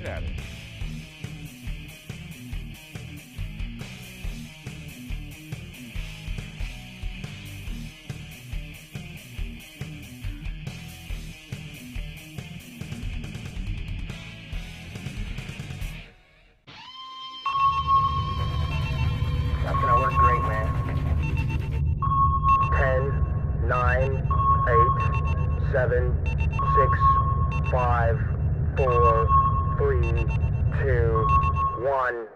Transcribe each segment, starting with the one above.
get at it. That's gonna work great, man. 10, 9, 8, 7, 6, 5, 4, 3, 2, 1.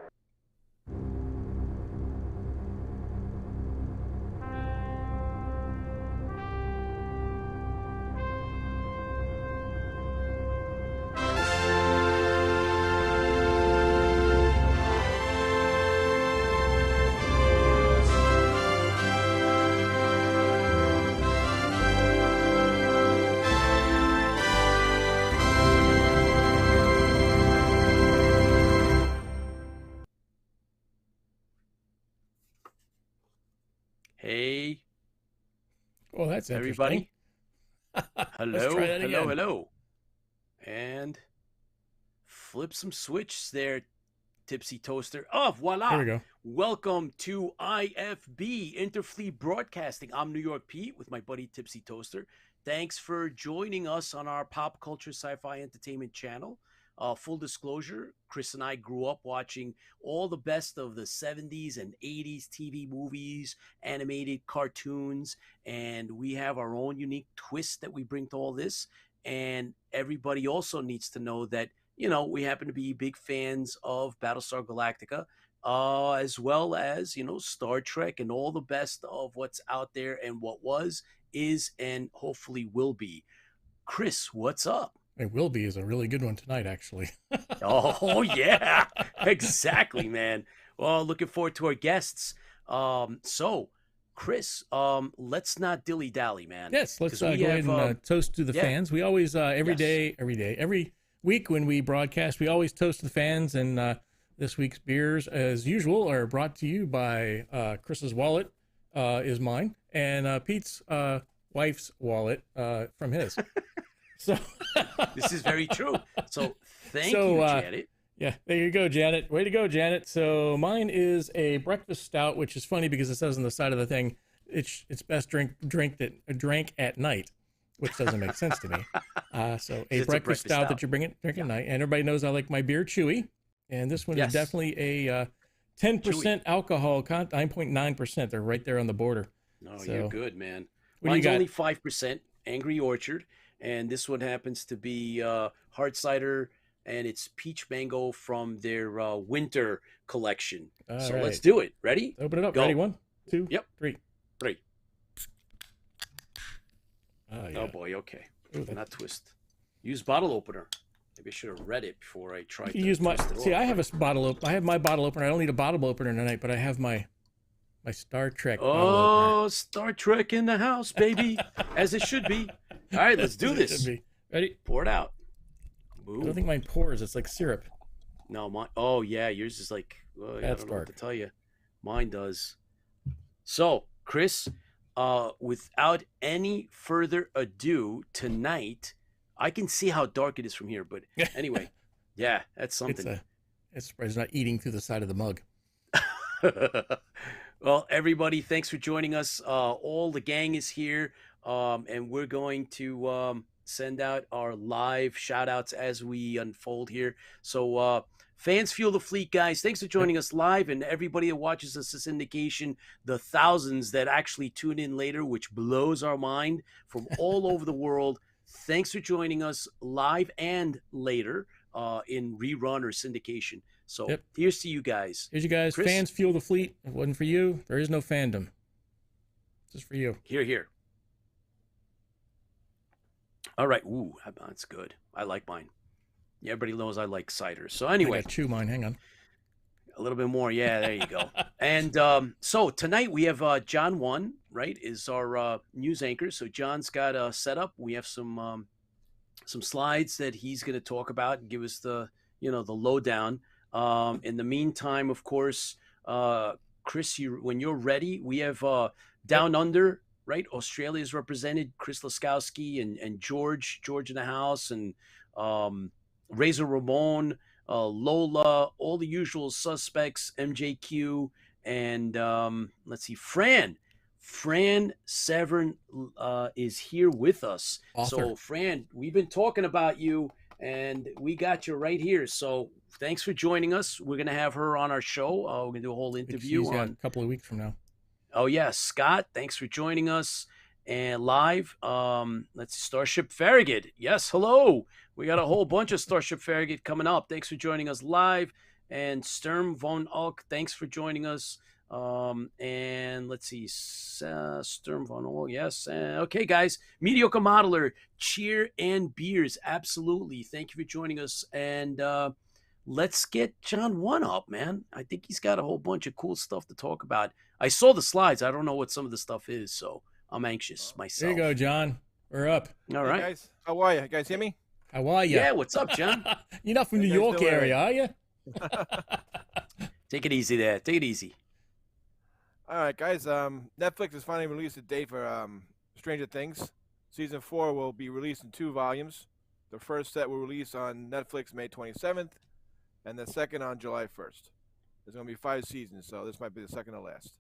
Hey, Well, that's everybody. Hello, try that hello, again. hello. And flip some switch there, Tipsy Toaster. Oh, voila. There we go. Welcome to IFB, Interfleet Broadcasting. I'm New York Pete with my buddy Tipsy Toaster. Thanks for joining us on our pop culture sci-fi entertainment channel. Full disclosure, Chris and I grew up watching all the best of the 70s and 80s TV movies, animated cartoons, and we have our own unique twist that we bring to all this. And everybody also needs to know that, we happen to be big fans of Battlestar Galactica, as well as, Star Trek and all the best of what's out there and what was, is, and hopefully will be. Chris, what's up? It will be is a really good one tonight, actually. Oh, yeah, exactly, man. Well, looking forward to our guests. So, Chris, let's not dilly-dally, man. Yes, let's 'Cause go we ahead have, and toast to the yeah. fans. We always, every Yes. day, every week when we broadcast, we always toast the fans. And this week's beers, as usual, are brought to you by Chris's wallet is mine, and Pete's wife's wallet from his. So This is very true. So, thank So, you, Janet. yeah, there you go, Janet. Way to go, Janet. So mine is a breakfast stout, which is funny because it says on the side of the thing, it's best drank at night, which doesn't make sense to me. So a It's a breakfast stout that you drink at night, and everybody knows I like my beer chewy, and this one Yes. is definitely a 10% alcohol content, 9.9%. They're right there on the border. No, So, you're good, man. what do you Mine's got? only 5%, Angry Orchard, and this one happens to be hard cider, and it's peach mango from their winter collection. All So right. let's do it. Ready? Open it up. Go. Ready? 1, 2, Yep. 3. 3. Oh, yeah. Oh boy, okay. Ooh, that- Not twist. Use bottle opener. Maybe I should have read it before I tried to Use my twist it see. off. I have a bottle opener. I have my bottle opener. I don't need a bottle opener tonight, but I have my Star Trek bottle opener. Oh, Star Trek in the house, baby, as it should be. All right, let's do It this. should be. Ready? Pour it out. I Ooh. don't think mine pours. It's like syrup. No, mine. Oh yeah, yours is like. Well, I That's don't know what to dark. tell you. Mine does. So, Chris, without any further ado, tonight I can see how dark it is from here. But anyway, yeah, that's something. It's not eating through the side of the mug. Well, everybody, thanks for joining us. All the gang is here, and we're going to send out our live shout outs as we unfold here. So, fans fuel the fleet, guys. Thanks for joining us live, and everybody that watches us this syndication, the thousands that actually tune in later, which blows our mind from all over the world. Thanks for joining us live and later in rerun or syndication. So Yep. here's to you guys. Here's you guys. Chris? Fans fuel the fleet. If it wasn't for you, there is no fandom. Just for you. Here, here. All right. Ooh, that's good. I like mine. Yeah, everybody knows I like cider. So I anyway, gotta chew mine. Hang on. a little bit more. Yeah, there you go. And so tonight we have John One, right, is our news anchor. So John's got a setup. We have some slides that he's going to talk about and give us the lowdown. In the meantime, of course, Chris, when you're ready, we have Down Under, right? Australia is represented. Chris Laskowski and George in the house, and Razor Ramon, Lola, all the usual suspects, MJQ, and let's see, Fran. Fran Severn is here with us. Author. So, Fran, we've been talking about you, and we got you right here. So, thanks for joining us. We're going to have her on our show. We're going to do a whole interview on a couple of weeks from now. Oh, yeah. Scott, thanks for joining us. And live, let's see, Starship Farragut. Yes, hello. We got a whole bunch of Starship Farragut coming up. Thanks for joining us live. And Sturm von Ulk, thanks for joining us. And let's see, Sturm von Ulk, yes. Okay, guys. Mediocre Modeler, cheer and beers. Absolutely. Thank you for joining us. And let's get John One up, man. I think he's got a whole bunch of cool stuff to talk about. I saw the slides. I don't know what some of the stuff is, so I'm anxious myself. There you go, John. We're up. All right. Hey guys, how are you? You guys hear me? How are you? Yeah, what's up, John? You're not from New York area, are you? Take it easy there. Take it easy. All right, guys. Netflix has finally released a date for Stranger Things. Season 4 will be released in 2 volumes. The first set will release on Netflix May 27th, and the second on July 1st. There's going to be 5 seasons, so this might be the second to last.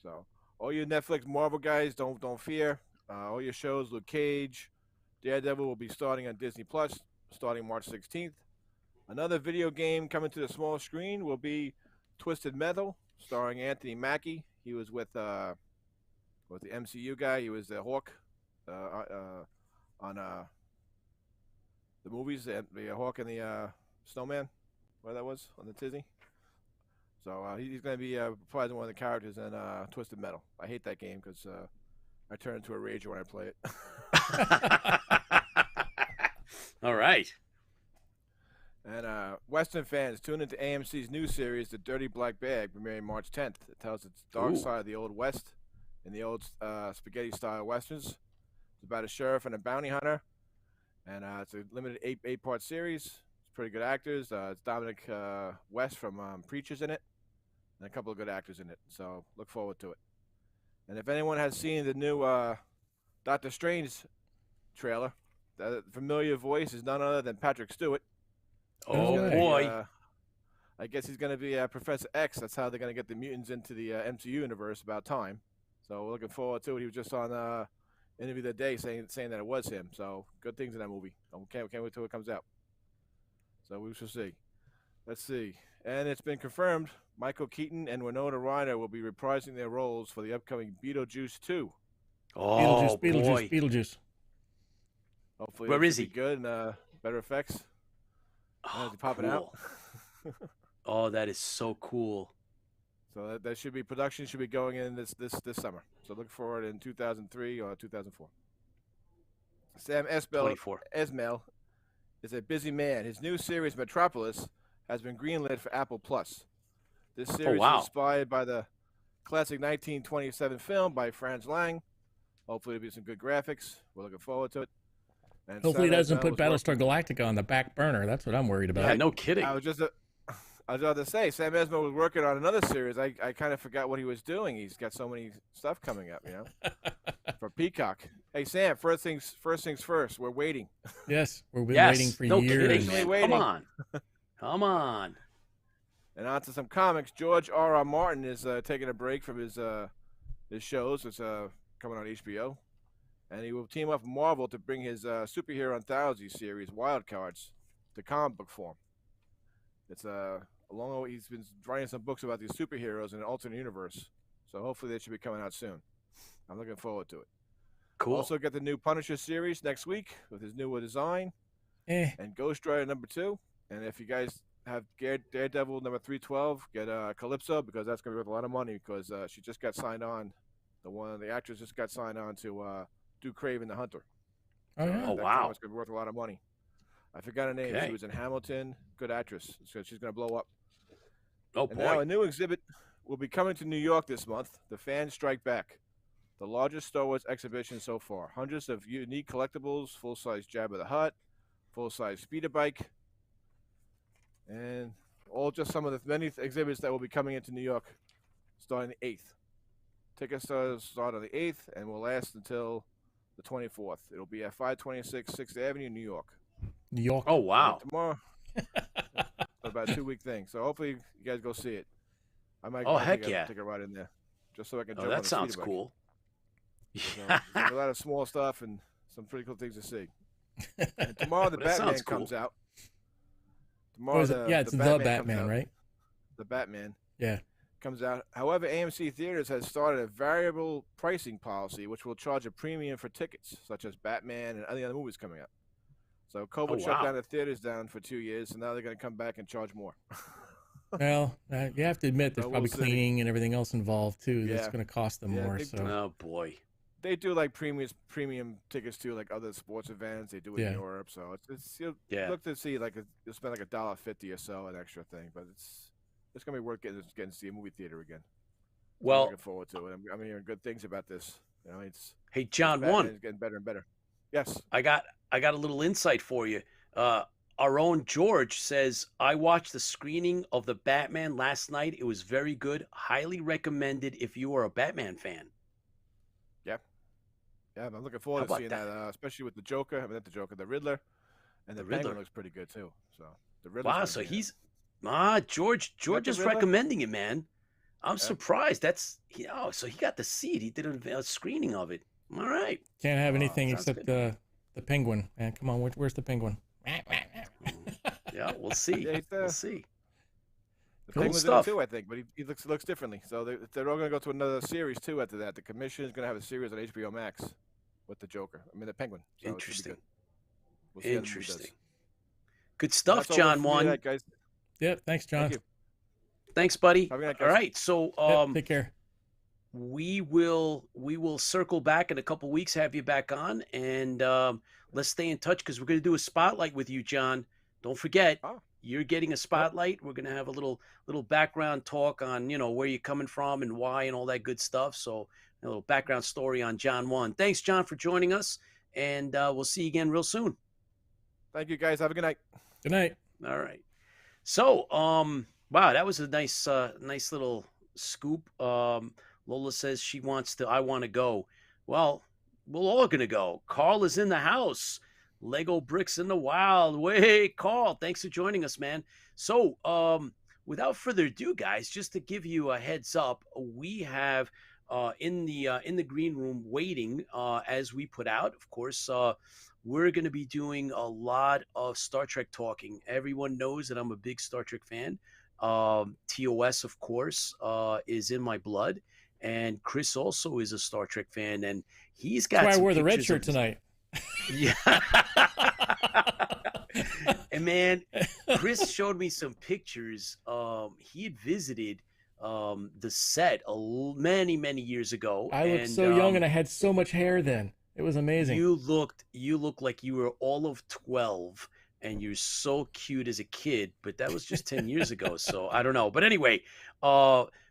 So, all you Netflix Marvel guys, don't fear. All your shows, Luke Cage, Daredevil will be starting on Disney Plus, starting March 16th. Another video game coming to the small screen will be Twisted Metal, starring Anthony Mackie. He was with the MCU guy. He was the Hawk on the movies, the Hawk and the Snowman, where that was on the Disney. So he's going to be probably one of the characters in Twisted Metal. I hate that game because I turn into a rager when I play it. All right. And Western fans, tune into AMC's new series, The Dirty Black Bag, premiering March 10th. It tells the dark side of the Old West in the old spaghetti-style westerns. It's about a sheriff and a bounty hunter. And it's a limited 8-part series. It's pretty good actors. It's Dominic West from Preachers in it. And a couple of good actors in it. So look forward to it. And if anyone has seen the new Doctor Strange trailer, the familiar voice is none other than Patrick Stewart. Oh, boy. I guess he's going to be Professor X. That's how they're going to get the mutants into the MCU universe about time. So we're looking forward to it. He was just on Interview of the Day saying that it was him. So good things in that movie. Can't wait till it comes out. So we shall see. Let's see. And it's been confirmed Michael Keaton and Winona Ryder will be reprising their roles for the upcoming Beetlejuice 2. Oh, Beetlejuice. Hopefully where is he? Good and better effects. Oh, popping out. Oh, that is so cool. So that should be production should be going in this summer. So look for it in 2003 or 2004. Sam Esmail is a busy man. His new series Metropolis has been greenlit for Apple Plus. This series is inspired by the classic 1927 film by Franz Lang. Hopefully, it'll be some good graphics. We're looking forward to it. And hopefully, it doesn't put Battlestar Galactica on the back burner. That's what I'm worried about. Yeah, no kidding. I was about to say, Sam Esmail was working on another series. I kind of forgot what he was doing. He's got so many stuff coming up, for Peacock. Hey, Sam, first things first. We're waiting. Yes, we've been waiting for years. Kidding. Come on. And on to some comics. George R.R. Martin is taking a break from his shows. It's coming on HBO. And he will team up with Marvel to bring his superhero anthology series, Wild Cards, to comic book form. It's he's been writing some books about these superheroes in an alternate universe. So hopefully they should be coming out soon. I'm looking forward to it. Cool. Also get the new Punisher series next week with his newer design. And Ghost Rider #2. And if you guys have Daredevil #312, get Calypso, because that's going to be worth a lot of money, because she just got signed on. The actress just got signed on to do Kraven the Hunter. Oh, yeah. Oh, wow. It's going to be worth a lot of money. I forgot her name. Okay. She was in Hamilton. Good actress. So she's going to blow up. Oh, And boy. now a new exhibit will be coming to New York this month. The Fans Strike Back. The largest Star Wars exhibition so far. Hundreds of unique collectibles, full-size Jabba the Hutt, full-size speeder bike, and all just some of the many exhibits that will be coming into New York starting the 8th. Tickets start on the 8th and will last until the 24th. It'll be at 526 6th Avenue, New York. New York. Oh, wow. And tomorrow. about a 2-week thing. So hopefully you guys go see it. I might. Oh, I heck think yeah. I'll take a ride in there, just so I can Oh, jump on that the sounds speeder bike. cool. There's a lot of small stuff and some pretty cool things to see. And tomorrow the Well, that Batman sounds cool. comes out. Oh, Tomorrow is it? Yeah, it's the comes Batman, out. right? The Batman Yeah. comes out. However, AMC Theaters has started a variable pricing policy, which will charge a premium for tickets, such as Batman and any other movies coming out. So COVID shut wow. down the theaters down for 2 years, and now they're going to come back and charge more. Well, you have to admit there's So probably we'll see. cleaning and everything else involved too. That's Yeah. going to cost them Yeah, more. they- So Oh boy. They do like premium tickets too, like other sports events. They do it Yeah. in Europe, so it's you'll Yeah. look to see like you'll spend like $1.50 or so an extra thing, but it's gonna be worth getting to see a movie theater again. So I'm Well, looking forward to it. I'm hearing good things about this. You know, hey John, Batman's getting better and better. Yes. I got a little insight for you. Our own George says, I watched the screening of the Batman last night. It was very good. Highly recommended if you are a Batman fan. Yeah, I'm looking forward How to about seeing that? that, especially with the Joker. I mean, not the Joker, the Riddler, and the The Penguin Riddler. looks pretty good too. So the Riddler. Wow, so he's George the is Riddler? recommending it, man. I'm Yeah. surprised. So he got to see it. He did a screening of it. All right. can't have anything sounds except good. the penguin. Man, come on, where's the penguin? Yeah, we'll see. Yeah, he's We'll see. The Cool Penguin's stuff. in it too, I think, but he looks differently. So they're all going to go to another series too after that. The Commission is going to have a series on HBO Max with the Joker. I mean, the Penguin. So it should be Interesting. good. We'll see how the movie does. Interesting. Good stuff, That's all John. for me One. tonight, guys. Yep, thanks, John. Thank you. Thanks, buddy. Have a good night, All guys. right. So Yep, take care. we will circle back in a couple weeks, have you back on, and let's stay in touch because we're going to do a spotlight with you, John. Don't forget, Oh. you're getting a spotlight. We're going to have a little background talk on where you're coming from and why and all that good stuff. So a little background story on John One. Thanks, John, for joining us, and we'll see you again real soon. Thank you, guys. Have a good night. Good night. All right. So, wow, that was a nice little scoop. Lola says I want to go. Well, we're all going to go. Carl is in the house. Lego bricks in the wild. Wait, Carl, thanks for joining us, man. So, without further ado, guys, just to give you a heads up, we have in the green room waiting as we put out, of course, we're going to be doing a lot of Star Trek talking. Everyone knows that I'm a big Star Trek fan. TOS, of course, is in my blood. And Chris also is a Star Trek fan. And he's got That's why I some wore the red pictures shirt of his- tonight. Yeah. And man, Chris showed me some pictures. He had visited the set many years ago. I looked so young and I had so much hair then. It was amazing. You looked like you were all of 12 and you're so cute as a kid, but that was just 10 years ago. So I don't know. But anyway,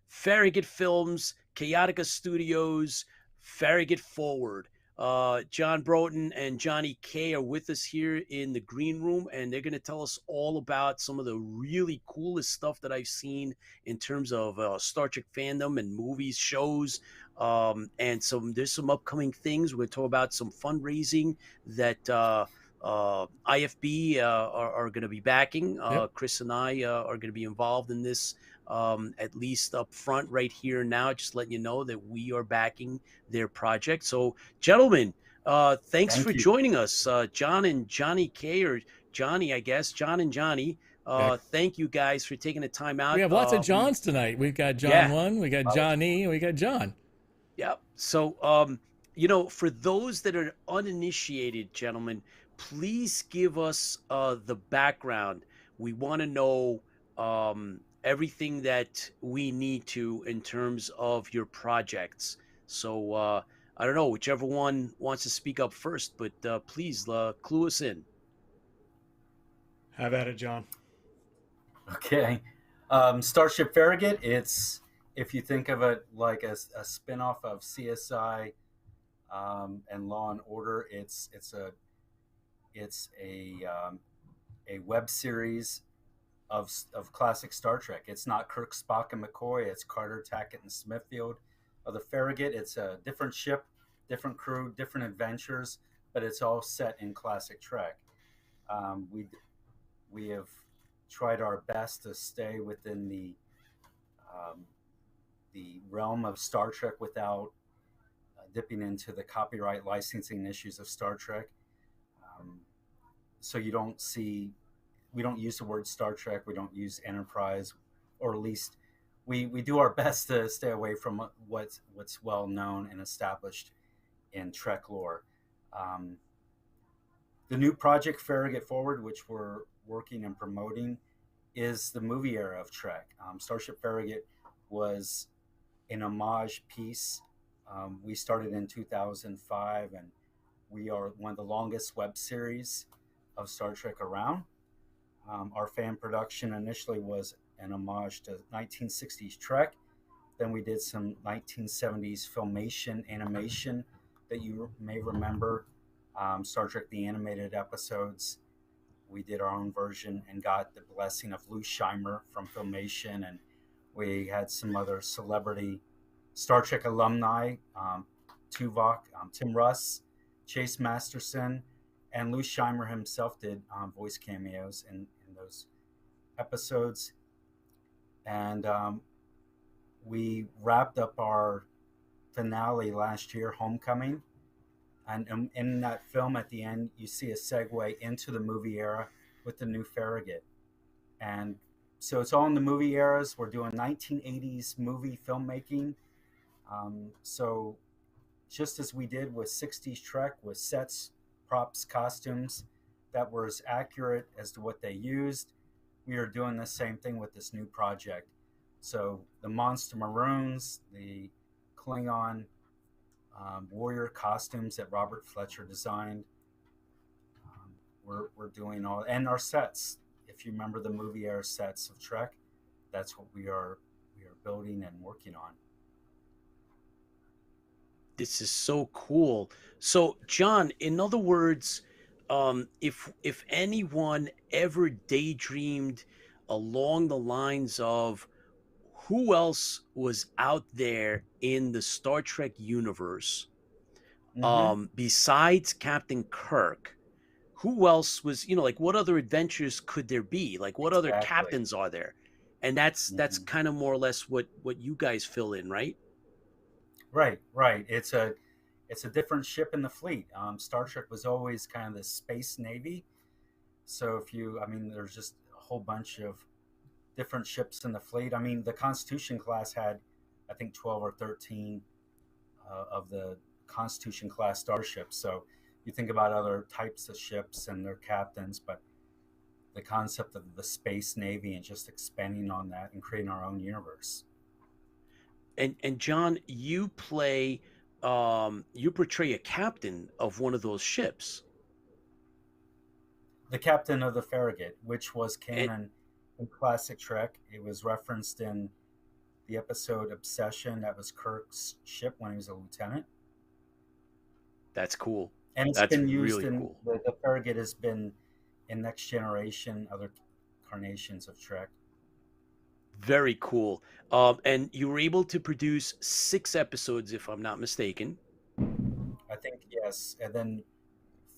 Farragut Films, Kaotica Studios, Farragut Forward. John Broughton and Johnny K are with us here in the green room, and they're going to tell us all about some of the really coolest stuff that I've seen in terms of Star Trek fandom and movies, shows, and there's some upcoming things. We're going to talk about some fundraising that IFB are going to be backing. Yep. Chris and I are going to be involved in this, at least up front right here now, just letting you know that we are backing their project. So, gentlemen, thanks Thank for you. joining us. John and Johnny K, or Johnny, I guess, John and Johnny. Thank you guys for taking the time out. We have lots of Johns tonight. We've got John Yeah. 1, we got Johnny, and we got John. Yep. So, for those that are uninitiated, gentlemen, please give us the background. We want to know everything that we need to in terms of your projects. So, I don't know, whichever one wants to speak up first, but please clue us in. Have at it, John. Okay. Starship Farragut, if you think of it like a spin-off of CSI and Law and Order, it's a web series of classic Star Trek. It's not Kirk, Spock, and McCoy. It's Carter, Tackett, and Smithfield of the Farragut. It's a different ship, different crew, different adventures, but it's all set in classic Trek. We have tried our best to stay within the realm of Star Trek without dipping into the copyright licensing issues of Star Trek. So you don't see, we don't use the word Star Trek, we don't use Enterprise, or at least we do our best to stay away from what's well known and established in Trek lore. The new project Farragut Forward, which we're working and promoting, is the movie era of Trek. Starship Farragut was an homage piece. We started in 2005, and we are one of the longest web series of Star Trek around. Our fan production initially was an homage to 1960s Trek. Then we did some 1970s filmation animation that you may remember. Star Trek The Animated episodes. We did our own version and got the blessing of Lou Scheimer from Filmation, and we had some other celebrity Star Trek alumni, Tuvok, Tim Russ, Chase Masterson, and Lou Scheimer himself did voice cameos in those episodes. And we wrapped up our finale last year, Homecoming. And in that film at the end, you see a segue into the movie era with the new Farragut. And so it's all in the movie eras. We're doing 1980s movie filmmaking. So just as we did with 60s Trek, with sets, props, costumes that were as accurate as to what they used, we are doing the same thing with this new project. So the Monster Maroons, the Klingon warrior costumes that Robert Fletcher designed, we're doing all, and our sets. If you remember the movie era sets of Trek, that's what we are building and working on. This is so cool. So, John, in other words, if anyone ever daydreamed along the lines of who else was out there in the Star Trek universe, besides Captain Kirk, who else was, like, what other adventures could there be? Like, what other captains are there? And that's kind of more or less what you guys fill in, right? Right. It's a different ship in the fleet. Star Trek was always kind of the space navy. So there's just a whole bunch of different ships in the fleet. I mean, the Constitution class had, I think, 12 or 13 of the Constitution class starships. So you think about other types of ships and their captains, but the concept of the space navy and just expanding on that and creating our own universe. And John, you portray a captain of one of those ships. The captain of the Farragut, which was canon in classic Trek. It was referenced in the episode Obsession. That was Kirk's ship when he was a lieutenant. That's cool. And it's been used really cool. The Farragut has been in Next Generation, other incarnations of Trek. Very cool. And you were able to produce 6 episodes, if I'm not mistaken. I think, yes. And then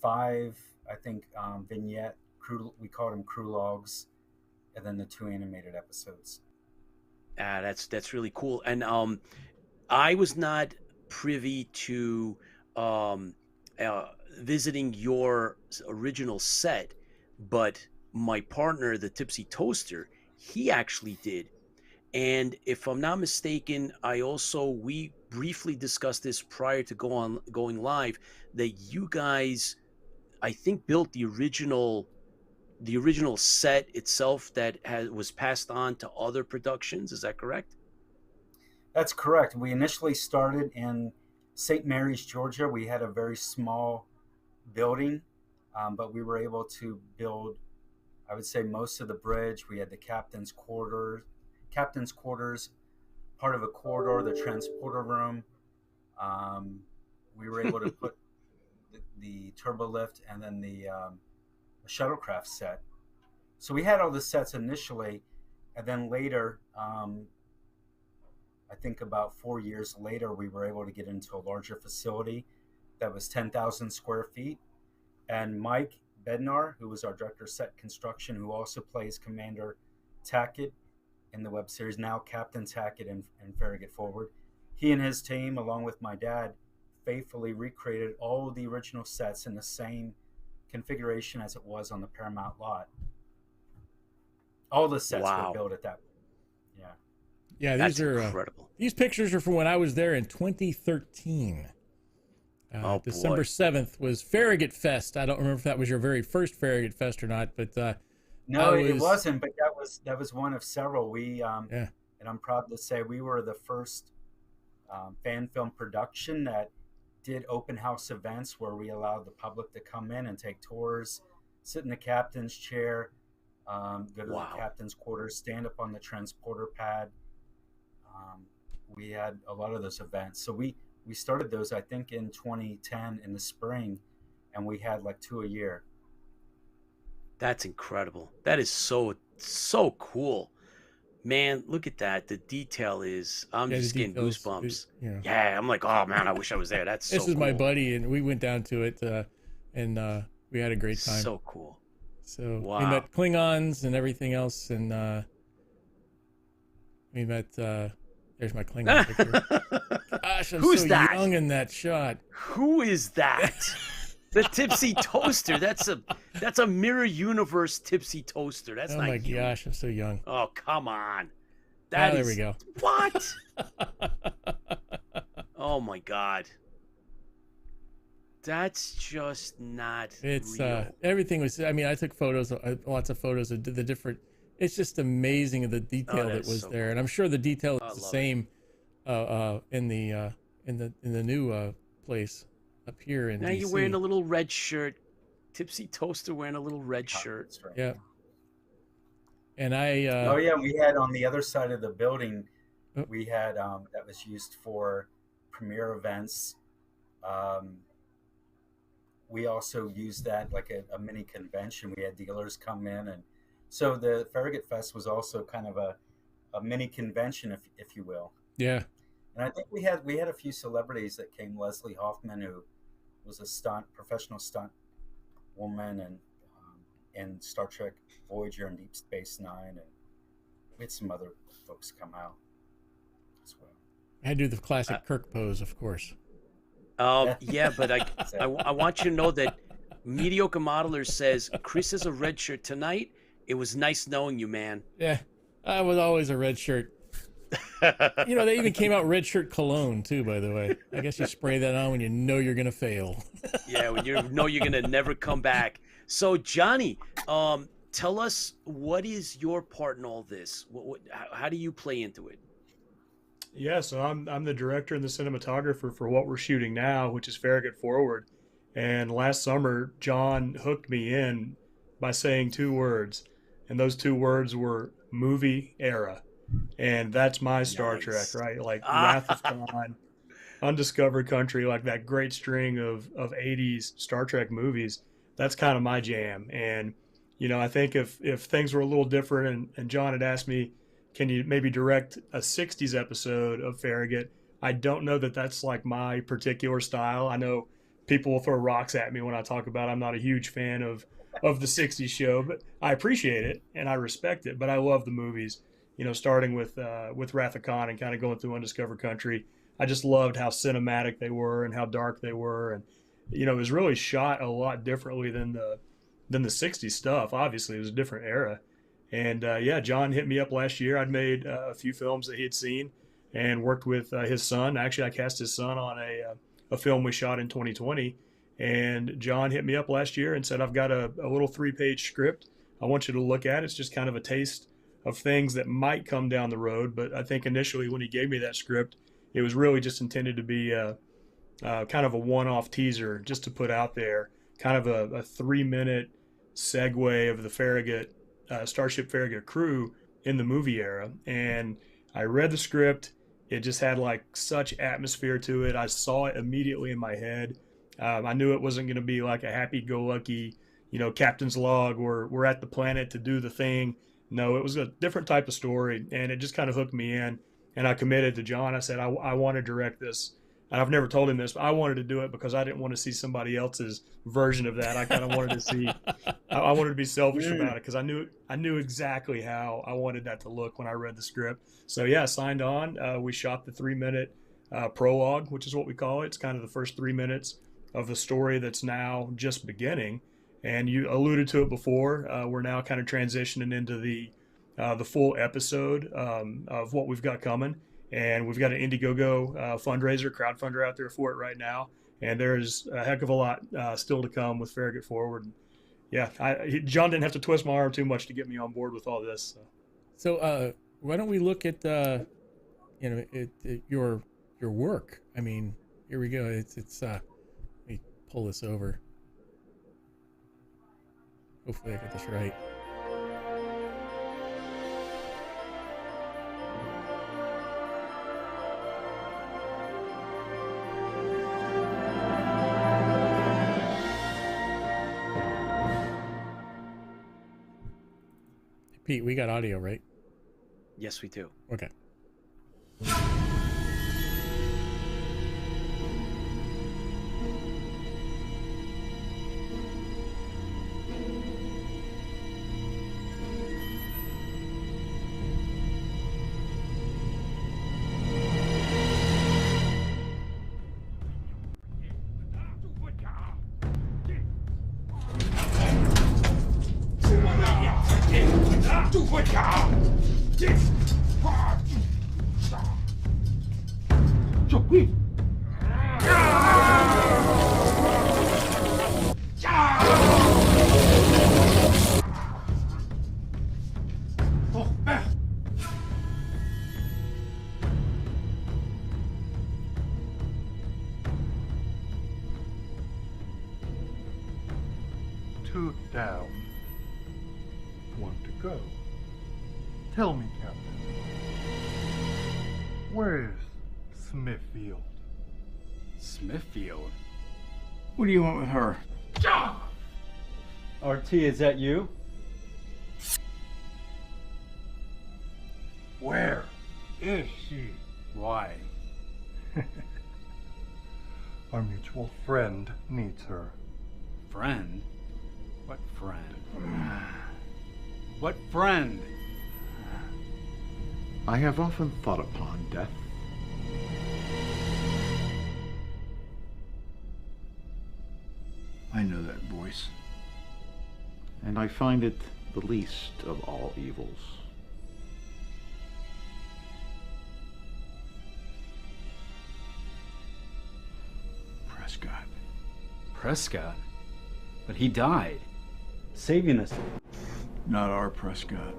5, I think, vignette, we called them crew logs, and then the 2 animated episodes. That's really cool. And I was not privy to visiting your original set, but my partner, the Tipsy Toaster, he actually did. And if I'm not mistaken, we briefly discussed this prior to going live, that you guys, I think, built the original set itself that was passed on to other productions. Is that correct? That's correct. We initially started in St. Mary's, Georgia. We had a very small building, but we were able to build, I would say, most of the bridge. We had the captain's quarters, part of a corridor, the transporter room. We were able to put the turbo lift and then the shuttlecraft set. So we had all the sets initially, and then later, I think about 4 years later, we were able to get into a larger facility that was 10,000 square feet. And Mike Bednar, who was our director of set construction, who also plays Commander Tackett in the web series, now Captain Tackett in Farragut Forward. He and his team, along with my dad, faithfully recreated all of the original sets in the same configuration as it was on the Paramount lot. All the sets were built at that. Yeah. Yeah, That's incredible. These pictures are from when I was there in 2013. December 7th was Farragut Fest. I don't remember if that was your very first Farragut Fest or not, but no, it wasn't. But that was one of several. We yeah, and I'm proud to say we were the first fan film production that did open house events where we allowed the public to come in and take tours, sit in the captain's chair, go to the captain's quarters, stand up on the transporter pad. We had a lot of those events. So we started those, I think, in 2010 in the spring, and we had like 2 a year. That's incredible. That is so cool. Man, look at that. The detail is, I'm just getting goosebumps. Yeah, I'm like, oh man, I wish I was there. That's this is cool. My buddy, and we went down to it, and we had a great time. So cool. So we met Klingons and everything else, and we met, there's my Klingon picture. Gosh, I'm Who's so that? Young in that shot. Who is that? The Tipsy Toaster. That's a mirror universe Tipsy Toaster. That's not my gosh, I'm so young. Oh, come on. There we go. What? Oh my God. That's just not real. Everything was, I mean, I took photos, lots of photos of the different, it's just amazing of the detail that was there. Cool. And I'm sure the detail is the same in the new place up here in now DC. You're wearing a little red shirt. Tipsy Toaster wearing a little red shirt. Right. Yeah. And I oh yeah, we had on the other side of the building, we had that was used for premiere events. We also used that like a mini convention. We had dealers come in, and so the Farragut Fest was also kind of a mini convention, if you will. Yeah. And I think we had a few celebrities that came. Leslie Hoffman, who was a professional stunt woman, and in Star Trek Voyager and Deep Space Nine, and we had some other folks come out as well. I had to do the classic Kirk pose, of course. Yeah, but I want you to know that Mediocre Modeler says Chris is a red shirt tonight. It was nice knowing you, man. Yeah, I was always a red shirt. You know, they even came out red shirt cologne too, by the way. I guess you spray that on when you know you're gonna fail. Yeah, when you know you're gonna never come back. So Johnny, tell us, what is your part in all this? How do you play into it? Yeah, so I'm the director and the cinematographer for what we're shooting now, which is Farragut Forward. And last summer, John hooked me in by saying 2 words, and those 2 words were movie era. And that's my Star Trek, right? Like Wrath of Khan, Undiscovered Country, like that great string of 80s Star Trek movies. That's kind of my jam. And, you know, I think if things were a little different and John had asked me, can you maybe direct a 60s episode of Farragut? I don't know that that's like my particular style. I know people will throw rocks at me when I talk about it. I'm not a huge fan of the 60s show, but I appreciate it and I respect it. But I love the movies. You know, starting with Wrath of Khan and kind of going through Undiscovered Country. I just loved how cinematic they were and how dark they were. And, you know, it was really shot a lot differently than the 60s stuff. Obviously, it was a different era. And, yeah, John hit me up last year. I'd made a few films that he had seen and worked with his son. Actually, I cast his son on a film we shot in 2020. And John hit me up last year and said, I've got a little 3-page script I want you to look at. It's just kind of a taste of things that might come down the road. But I think initially when he gave me that script, it was really just intended to be kind of a one-off teaser just to put out there, kind of a 3-minute segue of the Farragut, Starship Farragut crew in the movie era. And I read the script. It just had like such atmosphere to it. I saw it immediately in my head. I knew it wasn't going to be like a happy-go-lucky, you know, captain's log where we're at the planet to do the thing. No, it was a different type of story, and it just kind of hooked me in. And I committed to John. I said, I want to direct this and I've never told him this, but I wanted to do it because I didn't want to see somebody else's version of that. I kind of wanted to see, I wanted to be selfish about it because I knew exactly how I wanted that to look when I read the script. So yeah, signed on. We shot the 3-minute prologue, which is what we call it. It's kind of the first 3 minutes of the story that's now just beginning. And you alluded to it before. We're now kind of transitioning into the full episode of what we've got coming. And we've got an Indiegogo fundraiser, crowdfunder out there for it right now. And there's a heck of a lot still to come with Farragut Forward. Yeah, John didn't have to twist my arm too much to get me on board with all this. So why don't we look at your work? I mean, here we go. It's let me pull this over. Hopefully I get this right. Pete, we got audio, right? Yes, we do. Okay. Two down. One to go. Tell me, Captain. Where's Smithfield? Smithfield? What do you want with her? RT, is that you? Where is she? Why? Our mutual friend needs her. Friend? What friend? What friend? I have often thought upon death. I know that voice. And I find it the least of all evils. Prescott. Prescott? But he died. Saving us. Not our Prescott.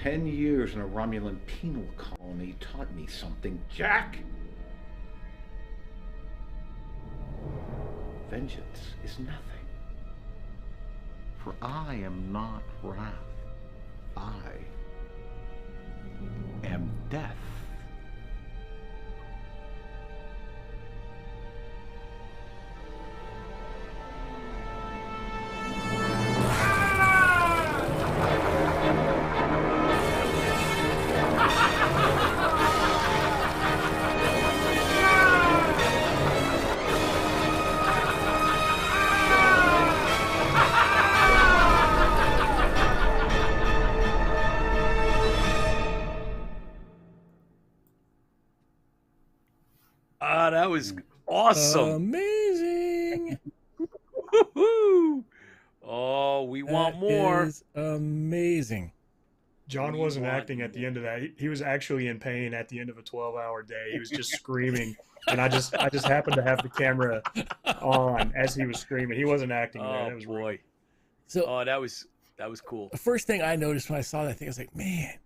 "10 years in a Romulan penal colony taught me something, Jack. Vengeance is nothing. For I am not wrath. I am death." That was awesome. Amazing. Oh, we want That more. is amazing. John We wasn't want acting at the more. end of that. He was actually in pain at the end of a 12-hour day. He was just screaming, and I just happened to have the camera on as he was screaming. He wasn't acting there. Oh That was boy. So Oh, that was cool. the first thing I noticed when I saw that thing, I was like, man,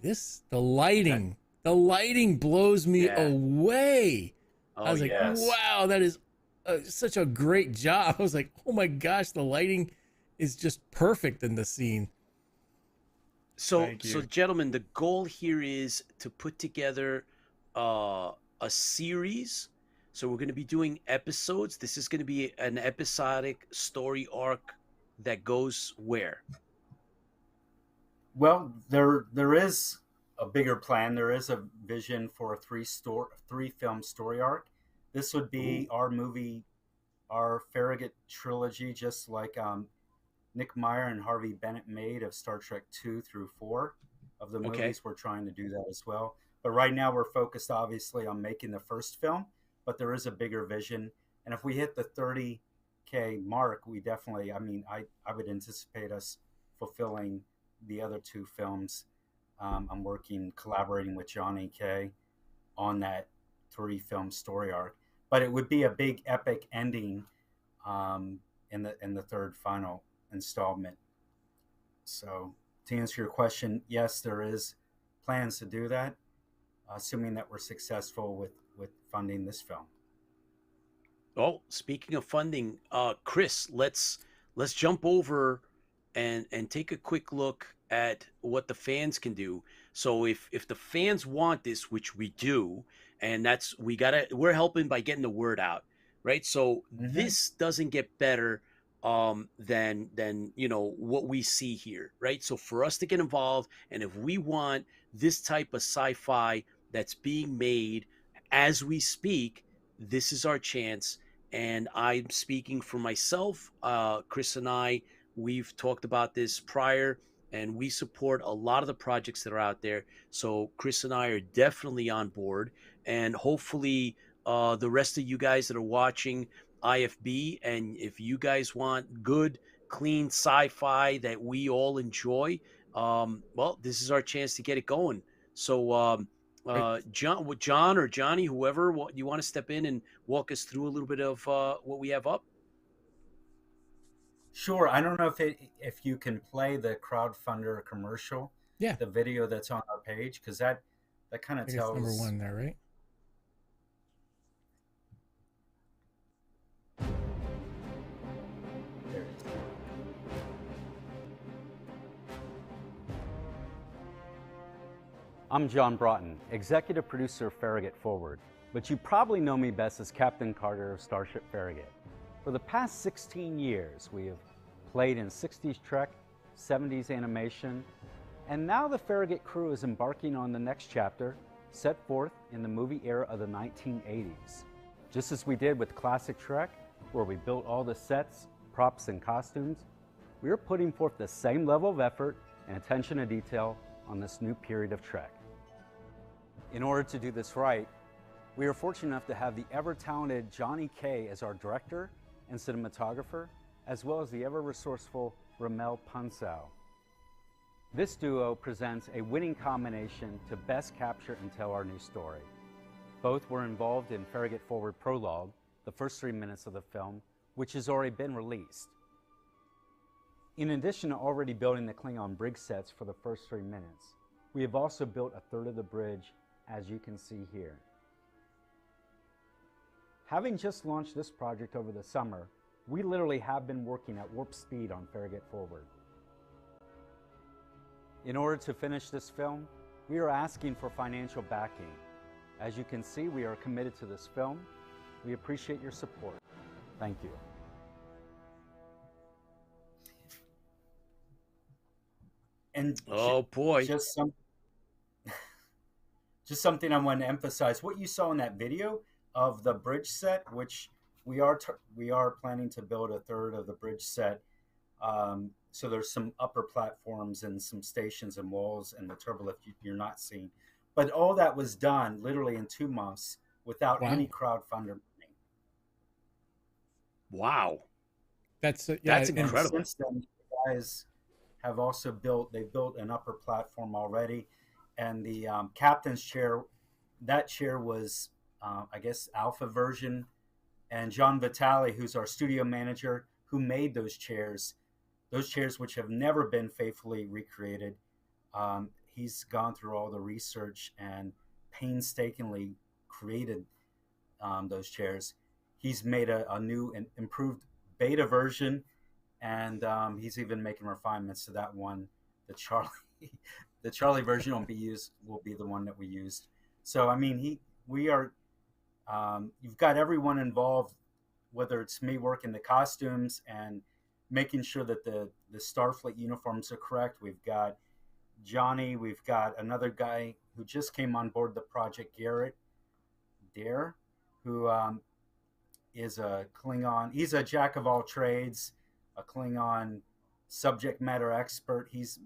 the lighting blows me Yeah. away. Oh, I was like, yes. wow, that is such a great job. I was like, oh my gosh, the lighting is just perfect in the scene. So, Thank so you. gentlemen, the goal here is to put together a series. So we're going to be doing episodes. This is going to be an episodic story arc that goes where? Well, there is a bigger plan. There is a vision for a three film story arc. This would be our Farragut trilogy, just like Nick Meyer and Harvey Bennett made of Star Trek 2 through 4 of the movies. We're trying to do that as well. But right now we're focused obviously on making the first film, but there is a bigger vision. And if we hit the 30K mark, we definitely, I would anticipate us fulfilling the other two films. I'm collaborating with Johnny K on that 3-film story arc. But it would be a big epic ending in the third final installment. So to answer your question, yes, there is plans to do that, assuming that we're successful with funding this film. Oh, speaking of funding, Chris, let's jump over and take a quick look at what the fans can do. So if the fans want this, which we do, and we're helping by getting the word out, right? So this doesn't get better than what we see here, right? So for us to get involved, and if we want this type of sci-fi that's being made as we speak, this is our chance. And I'm speaking for myself. Chris and I, we've talked about this prior, and we support a lot of the projects that are out there. So Chris and I are definitely on board, and hopefully the rest of you guys that are watching IFB, and if you guys want good, clean sci-fi that we all enjoy, well, this is our chance to get it going. So John or Johnny, whoever, you want to step in and walk us through a little bit of what we have up? Sure. I don't know if you can play the crowdfunder commercial. Yeah. The video that's on our page, because that kind of tells. Number 1 there, right? There it is. I'm John Broughton, executive producer of Farragut Forward, but you probably know me best as Captain Carter of Starship Farragut. For the past 16 years, we have played in 60s Trek, 70s animation, and now the Farragut crew is embarking on the next chapter, set forth in the movie era of the 1980s. Just as we did with classic Trek, where we built all the sets, props, and costumes, we are putting forth the same level of effort and attention to detail on this new period of Trek. In order to do this right, we are fortunate enough to have the ever-talented Johnny K as our director and cinematographer, as well as the ever-resourceful Ramel Pansau. This duo presents a winning combination to best capture and tell our new story. Both were involved in Farragut Forward Prologue, the first 3 minutes of the film, which has already been released. In addition to already building the Klingon brig sets for the first 3 minutes, we have also built a third of the bridge, as you can see here. Having just launched this project over the summer, we literally have been working at warp speed on Farragut Forward. In order to finish this film, we are asking for financial backing. As you can see, we are committed to this film. We appreciate your support. Thank you. And oh boy, just something I want to emphasize. What you saw in that video of the bridge set, which we are planning to build a third of the bridge set. So there's some upper platforms and some stations and walls and the turbolift you're not seeing. But all that was done literally in 2 months without any crowdfunder money. Wow. That's incredible. Since then, you guys have also built an upper platform already. And the captain's chair, that chair was, I guess, alpha version. And John Vitale, who's our studio manager, who made those chairs which have never been faithfully recreated. He's gone through all the research and painstakingly created those chairs. He's made a new and improved beta version, and he's even making refinements to that one. The Charlie version will be the one that we used. So I mean, you've got everyone involved, whether it's me working the costumes and making sure that the Starfleet uniforms are correct. We've got Johnny. We've got another guy who just came on board the project, Garrett Dare, who is a Klingon. He's a jack of all trades, a Klingon subject matter expert. He's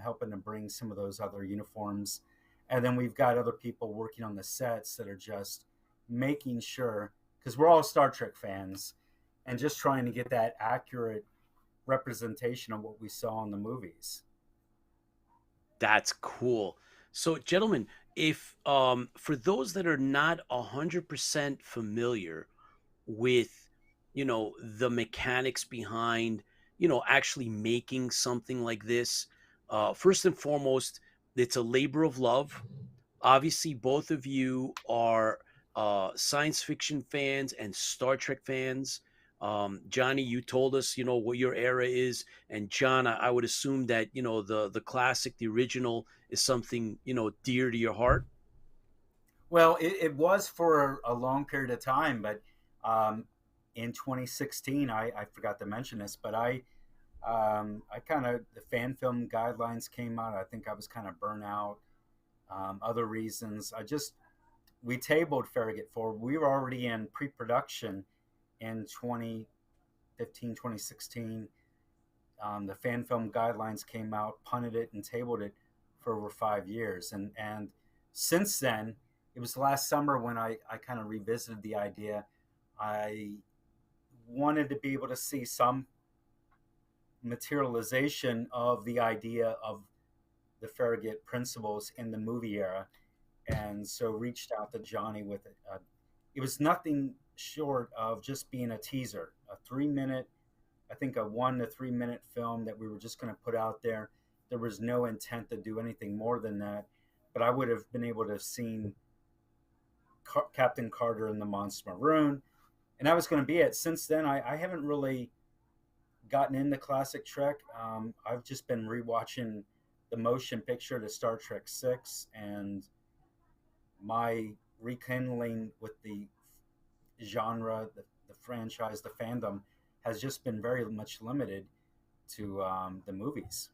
helping to bring some of those other uniforms. And then we've got other people working on the sets that are just making sure, because we're all Star Trek fans, and just trying to get that accurate representation of what we saw in the movies. That's cool. So, gentlemen, if for those that are not 100% familiar with, the mechanics behind, actually making something like this, first and foremost, it's a labor of love. Obviously, both of you are science fiction fans and Star Trek fans. Johnny, you told us, what your era is, and John, I would assume that the classic, the original, is something dear to your heart. Well, it was for a long period of time, but in 2016, I forgot to mention this, but I kind of, the fan film guidelines came out. I think I was kind of burnt out. Other reasons. We tabled Farragut Forward. We were already in pre-production in 2015, 2016. The fan film guidelines came out, punted it, and tabled it for over 5 years. And since then, it was last summer when I kind of revisited the idea. I wanted to be able to see some materialization of the idea of the Farragut principles in the movie era, and so reached out to Johnny with it. It was nothing short of just being a teaser, a 3-minute, I think a 1 to 3 minute film that we were just going to put out there. There was no intent to do anything more than that, but I would have been able to have seen Captain Carter in the Monster Maroon, and that was going to be it. Since then, I haven't really gotten into classic Trek. I've just been rewatching the motion picture to Star Trek 6, and my rekindling with the genre, the franchise, the fandom has just been very much limited to the movies.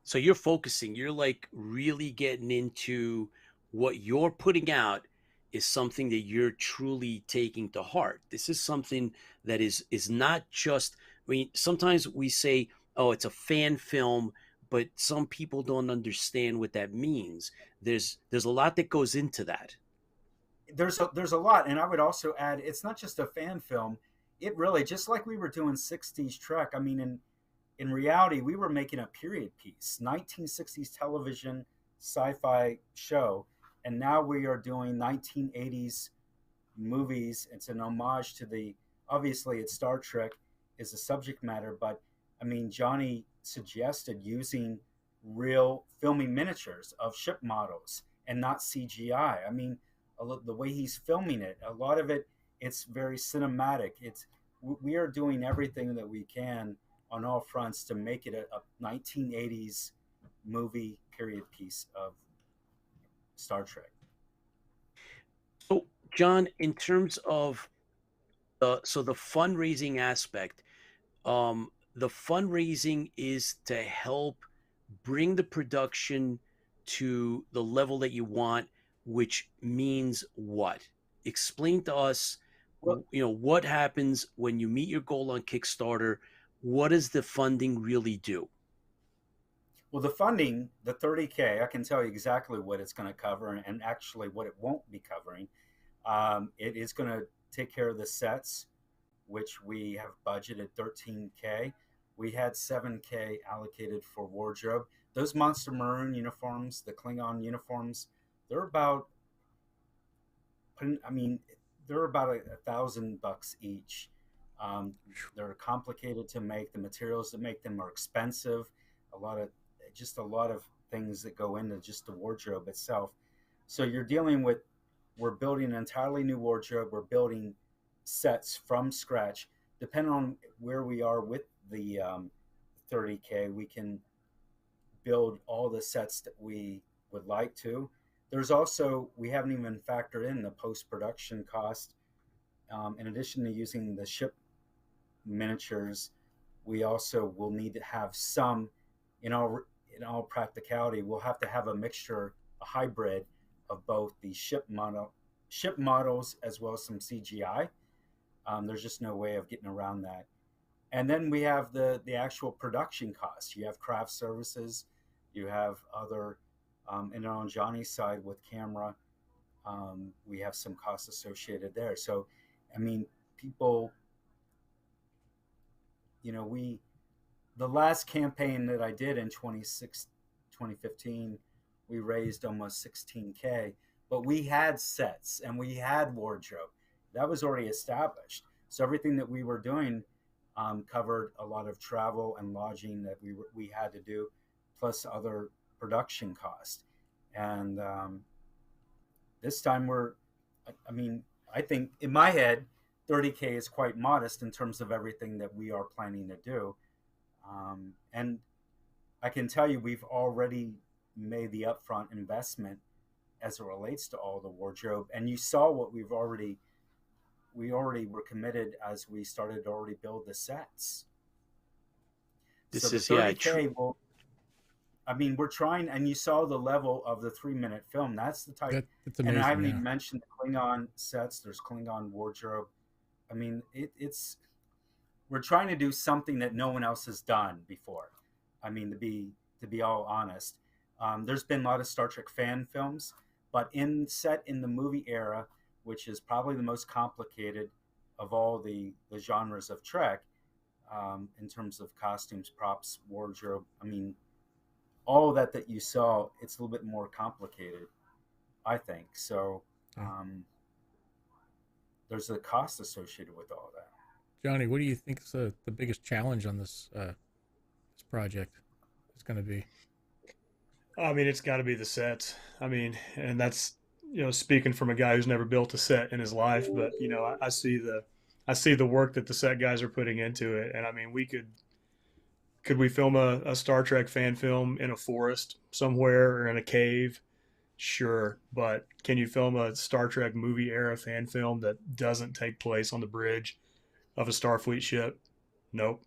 So you're like really getting into what you're putting out is something that you're truly taking to heart. This is something that is not just, sometimes we say, oh, it's a fan film, but some people don't understand what that means. There's a lot that goes into that. There's a lot, and I would also add, it's not just a fan film. It really, just like we were doing 60s Trek, in reality, we were making a period piece, 1960s television sci-fi show, and now we are doing 1980s movies. It's an homage to obviously it's Star Trek is the subject matter, but Johnny suggested using real filming miniatures of ship models and not CGI. The way he's filming it, a lot of it, it's very cinematic. We are doing everything that we can on all fronts to make it a 1980s movie period piece of Star Trek. So, John, in terms of the fundraising aspect, the fundraising is to help bring the production to the level that you want, which means what? Explain to us, what happens when you meet your goal on Kickstarter. What does the funding really do? Well, the funding, the $30K, I can tell you exactly what it's going to cover and actually what it won't be covering. It is going to take care of the sets, which we have budgeted $13K. We had $7K allocated for wardrobe. Those Monster Maroon uniforms, the Klingon uniforms, they're about $1,000 each. They're complicated to make. The materials that make them are expensive. A lot of things that go into just the wardrobe itself. So you're dealing with, we're building an entirely new wardrobe. We're building sets from scratch. Depending on where we are with the $30K, we can build all the sets that we would like to. There's also, we haven't even factored in the post-production cost. In addition to using the ship miniatures, we also will need to have some, in all practicality, we'll have to have a mixture, a hybrid of both the ship models as well as some CGI. There's just no way of getting around that. And then we have the actual production costs. You have craft services, you have other, and on Johnny's side with camera, we have some costs associated there. So, I mean, people, you know, the last campaign that I did in 2015, we raised almost $16K, but we had sets and we had wardrobe. That was already established. So everything that we were doing covered a lot of travel and lodging that we had to do, plus other production costs. And this time I think in my head, 30K is quite modest in terms of everything that we are planning to do. And I can tell you, we've already made the upfront investment as it relates to all the wardrobe. And you saw what we already were committed as we started to already build the sets. This so is, the 30K yeah, will, I mean, we're trying, and you saw the level of the 3-minute film. That's the type. That's amazing, and I haven't even mentioned the Klingon sets. There's Klingon wardrobe. I mean, we're trying to do something that no one else has done before. I mean, to be all honest, there's been a lot of Star Trek fan films, but set in the movie era, which is probably the most complicated of all the genres of Trek, in terms of costumes, props, wardrobe. I mean, all that you saw, it's a little bit more complicated, I think. So there's a cost associated with all that. Johnny, what do you think is the biggest challenge on this project is going to be? I mean, it's got to be the sets. I mean, and that's, you know, speaking from a guy who's never built a set in his life, but you know, I see the work that the set guys are putting into it. And I mean, could we film a Star Trek fan film in a forest somewhere or in a cave? Sure. But can you film a Star Trek movie era fan film that doesn't take place on the bridge of a Starfleet ship? Nope.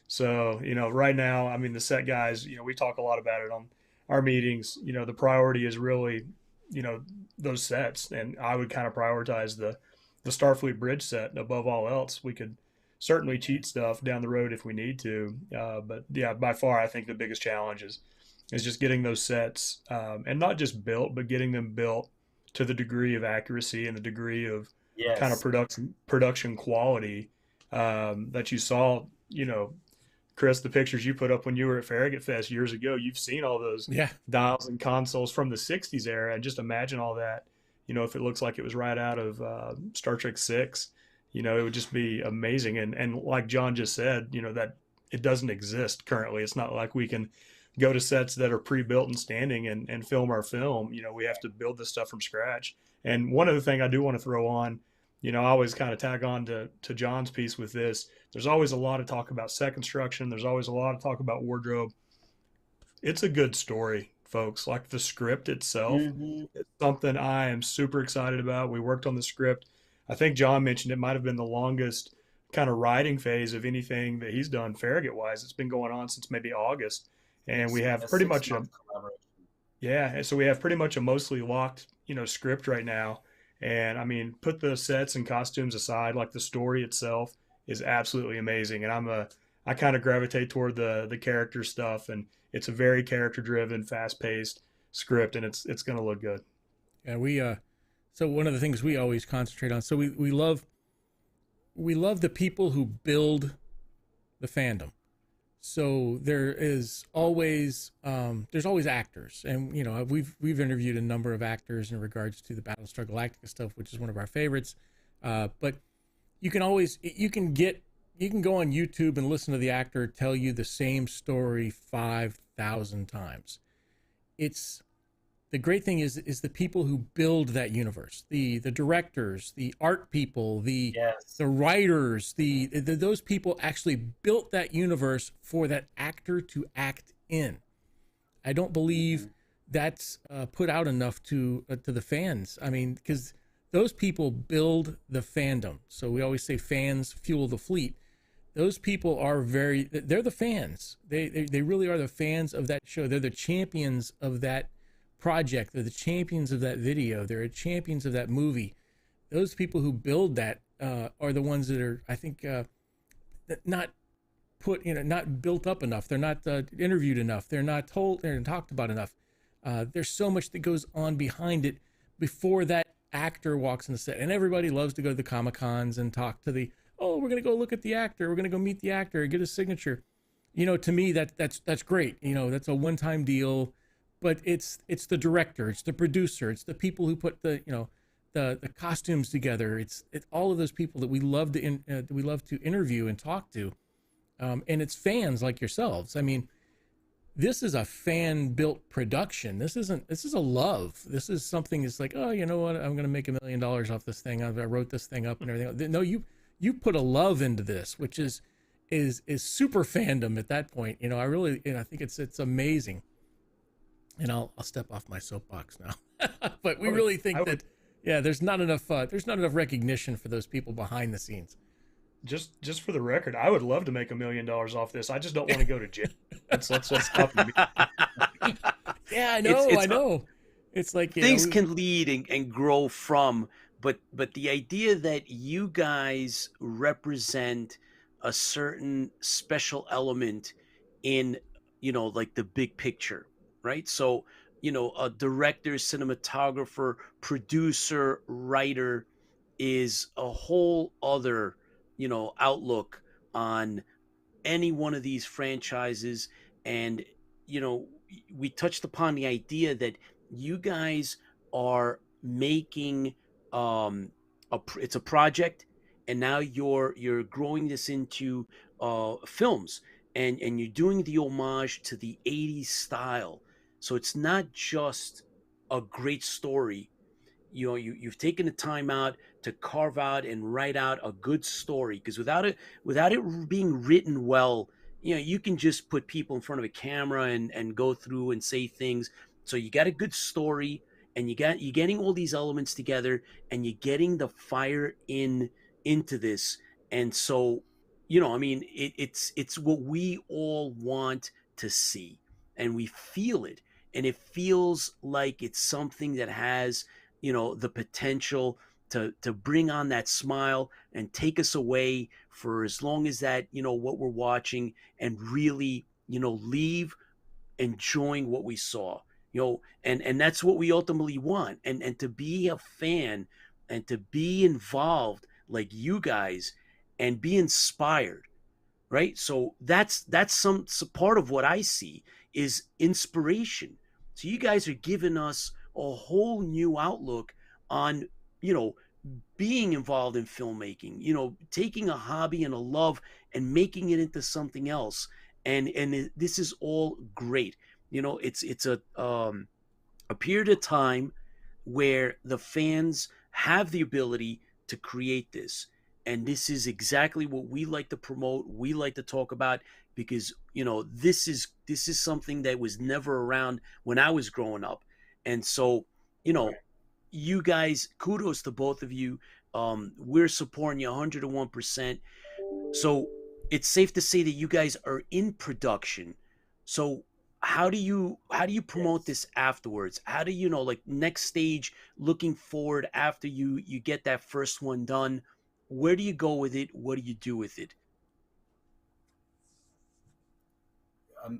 So, you know, right now, I mean, the set guys, you know, we talk a lot about it on our meetings. You know, the priority is really, you know, those sets. And I would kind of prioritize the Starfleet bridge set above all else. We could certainly cheat stuff down the road if we need to. But yeah, by far, I think the biggest challenge is just getting those sets, and not just built, but getting them built to the degree of accuracy and the degree of kind of production quality that you saw. You know, Chris, the pictures you put up when you were at Farragut Fest years ago, you've seen all those dials and consoles from the 60s era, and just imagine all that, you know, if it looks like it was right out of Star Trek 6, you know, it would just be amazing. And like John just said, you know, that it doesn't exist currently. It's not like we can go to sets that are pre-built and standing and film our film. You know, we have to build this stuff from scratch. And one other thing I do want to throw on, you know, I always kind of tag on to John's piece with this. There's always a lot of talk about set construction. There's always a lot of talk about wardrobe. It's a good story, folks. Like the script itself, it's something I am super excited about. We worked on the script. I think John mentioned it might have been the longest kind of writing phase of anything that he's done Farragut wise. It's been going on since maybe August. And we have pretty much so we have pretty much a mostly locked, you know, script right now. And I mean, put the sets and costumes aside, like the story itself is absolutely amazing. And I kind of gravitate toward the character stuff, and it's a very character driven, fast paced script, and it's going to look good. Yeah, so one of the things we always concentrate on, so we love the people who build the fandom. So there's always actors, and you know, we've interviewed a number of actors in regards to the Battlestar Galactica stuff, which is one of our favorites. But you can go on YouTube and listen to the actor tell you the same story 5,000 times. The great thing is the people who build that universe, the directors, the art people, the writers, those people actually built that universe for that actor to act in. I don't believe that's put out enough to the fans. I mean, because those people build the fandom. So we always say fans fuel the fleet. those people are they're the fans. They really are the fans of that show. They're the champions of that project. They're the champions of that video. They're champions of that movie. Those people who build that are the ones that are, I think, not built up enough. They're not interviewed enough. They're not told. They're talked about enough. There's so much that goes on behind it before that actor walks on the set. And everybody loves to go to the Comic-Cons and talk to we're going to go look at the actor. We're going to go meet the actor, get his signature. To me, that's great. That's a one-time deal, but it's the director, it's the producer, it's the people who put the costumes together. It's all of those people that we love to interview and talk to. And it's fans like yourselves. I mean, this is a fan-built production. This is a love. This is something that's like, oh, you know what? I'm going to make $1 million off this thing. I wrote this thing up and everything. No, you put a love into this, which is super fandom at that point. I really, I think it's amazing. And I'll step off my soapbox now. But we really think there's not enough recognition for those people behind the scenes. Just for the record, I would love to make $1 million off this. I just don't want to go to jail. Let's stop me. Yeah, I know. I know. It's like things can lead and grow from, but the idea that you guys represent a certain special element in, like the big picture, right? So, a director, cinematographer, producer, writer is a whole other outlook on any one of these franchises. And we touched upon the idea that you guys are making it's a project, and now you're growing this into films, and you're doing the homage to the 80s style. So it's not just a great story. You've taken the time out to carve out and write out a good story, because without it being written well, you can just put people in front of a camera and go through and say things. So you got a good story, and you're getting all these elements together, and you're getting the fire into this. And so, it's what we all want to see, and we feel it, and it feels like it's something that has the potential to bring on that smile and take us away for as long as that, what we're watching, and really, leave enjoying what we saw, and that's what we ultimately want. And to be a fan and to be involved like you guys and be inspired, right? So that's some part of what I see is inspiration. So you guys are giving us a whole new outlook on, being involved in filmmaking, taking a hobby and a love and making it into something else. And this is all great. It's a period of time where the fans have the ability to create this. And this is exactly what we like to promote. We like to talk about, because, this is something that was never around when I was growing up. And so, you guys, kudos to both of you. We're supporting you 101%. So it's safe to say that you guys are in production. So how do you promote this afterwards? How do like next stage, looking forward after you get that first one done? Where do you go with it? What do you do with it?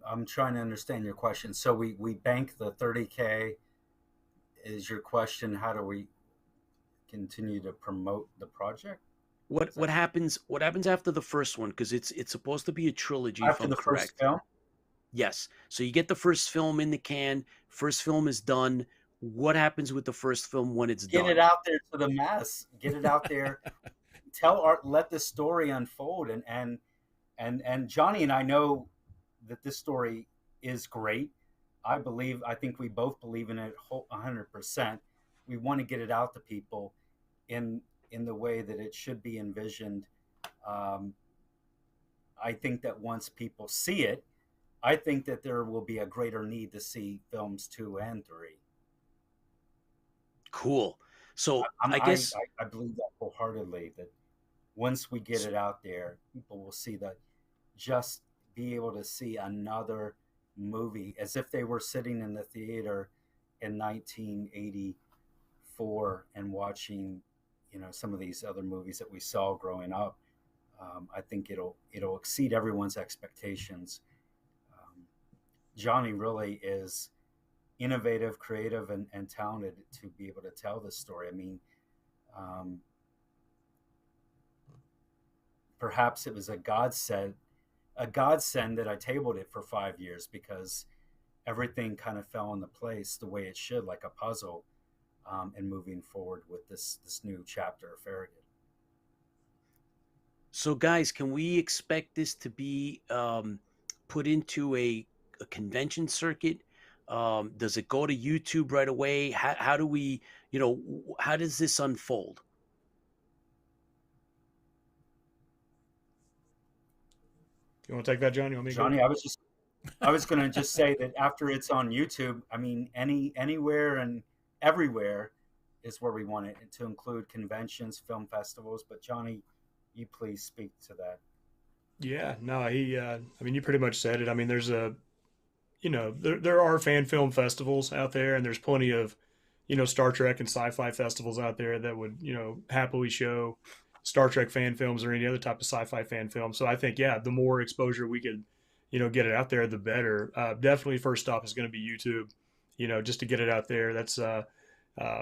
I'm trying to understand your question. So we bank the 30K. Is your question, how do we continue to promote the project? What happens after the first one? Because it's supposed to be a trilogy. After the first film? Yes. So you get the first film in the can. First film is done. What happens with the first film when it's done? Get it out there to the mass. Get it out there. Let the story unfold. And Johnny and I know that this story is great. I think we both believe in it 100%. We want to get it out to people in the way that it should be envisioned. I think that once people see it, I think that there will be a greater need to see films 2 and 3. Cool. So I guess I believe that wholeheartedly, that once we get it out there, people will see that, just be able to see another movie as if they were sitting in the theater in 1984 and watching, some of these other movies that we saw growing up. I think it'll exceed everyone's expectations. Johnny really is innovative, creative, and talented to be able to tell this story. I mean, perhaps it was a godsend that I tabled it for 5 years, because everything kind of fell into place the way it should, like a puzzle, and moving forward with this new chapter of Farragut. So, guys, can we expect this to be put into a convention circuit? Does it go to YouTube right away? How do we, how does this unfold? You want to take that, Johnny? Johnny, I was going to just say that after it's on YouTube, I mean, anywhere and everywhere is where we want it to include conventions, film festivals. But Johnny, you please speak to that. Yeah, no, you pretty much said it. I mean, there's there are fan film festivals out there, and there's plenty of, Star Trek and sci-fi festivals out there that would, happily show Star Trek fan films or any other type of sci-fi fan film. So I think, the more exposure we could, get it out there, the better. Definitely first stop is going to be YouTube, just to get it out there. That's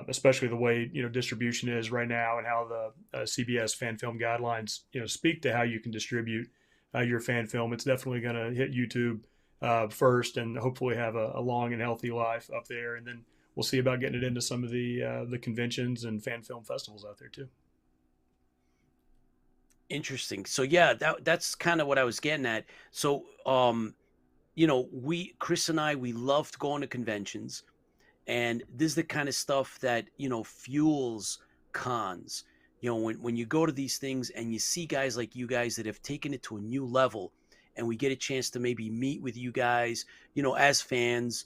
especially the way, distribution is right now, and how the CBS fan film guidelines, speak to how you can distribute your fan film. It's definitely going to hit YouTube first, and hopefully have a long and healthy life up there. And then we'll see about getting it into some of the conventions and fan film festivals out there too. Interesting. So that's kind of what I was getting at. So, Chris and I, we loved going to conventions, and this is the kind of stuff that, fuels cons. When you go to these things and you see guys like you guys that have taken it to a new level, and we get a chance to maybe meet with you guys, as fans,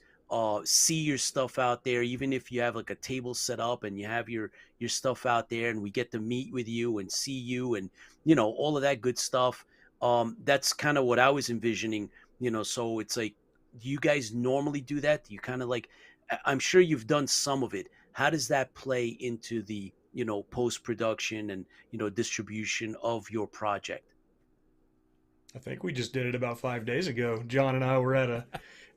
see your stuff out there, even if you have like a table set up and you have your stuff out there, and we get to meet with you and see you and, all of that good stuff. That's kind of what I was envisioning, so it's like, do you guys normally do that? Do you kind of like, I'm sure you've done some of it. How does that play into the, post-production and, distribution of your project? I think we just did it about 5 days ago. John and I were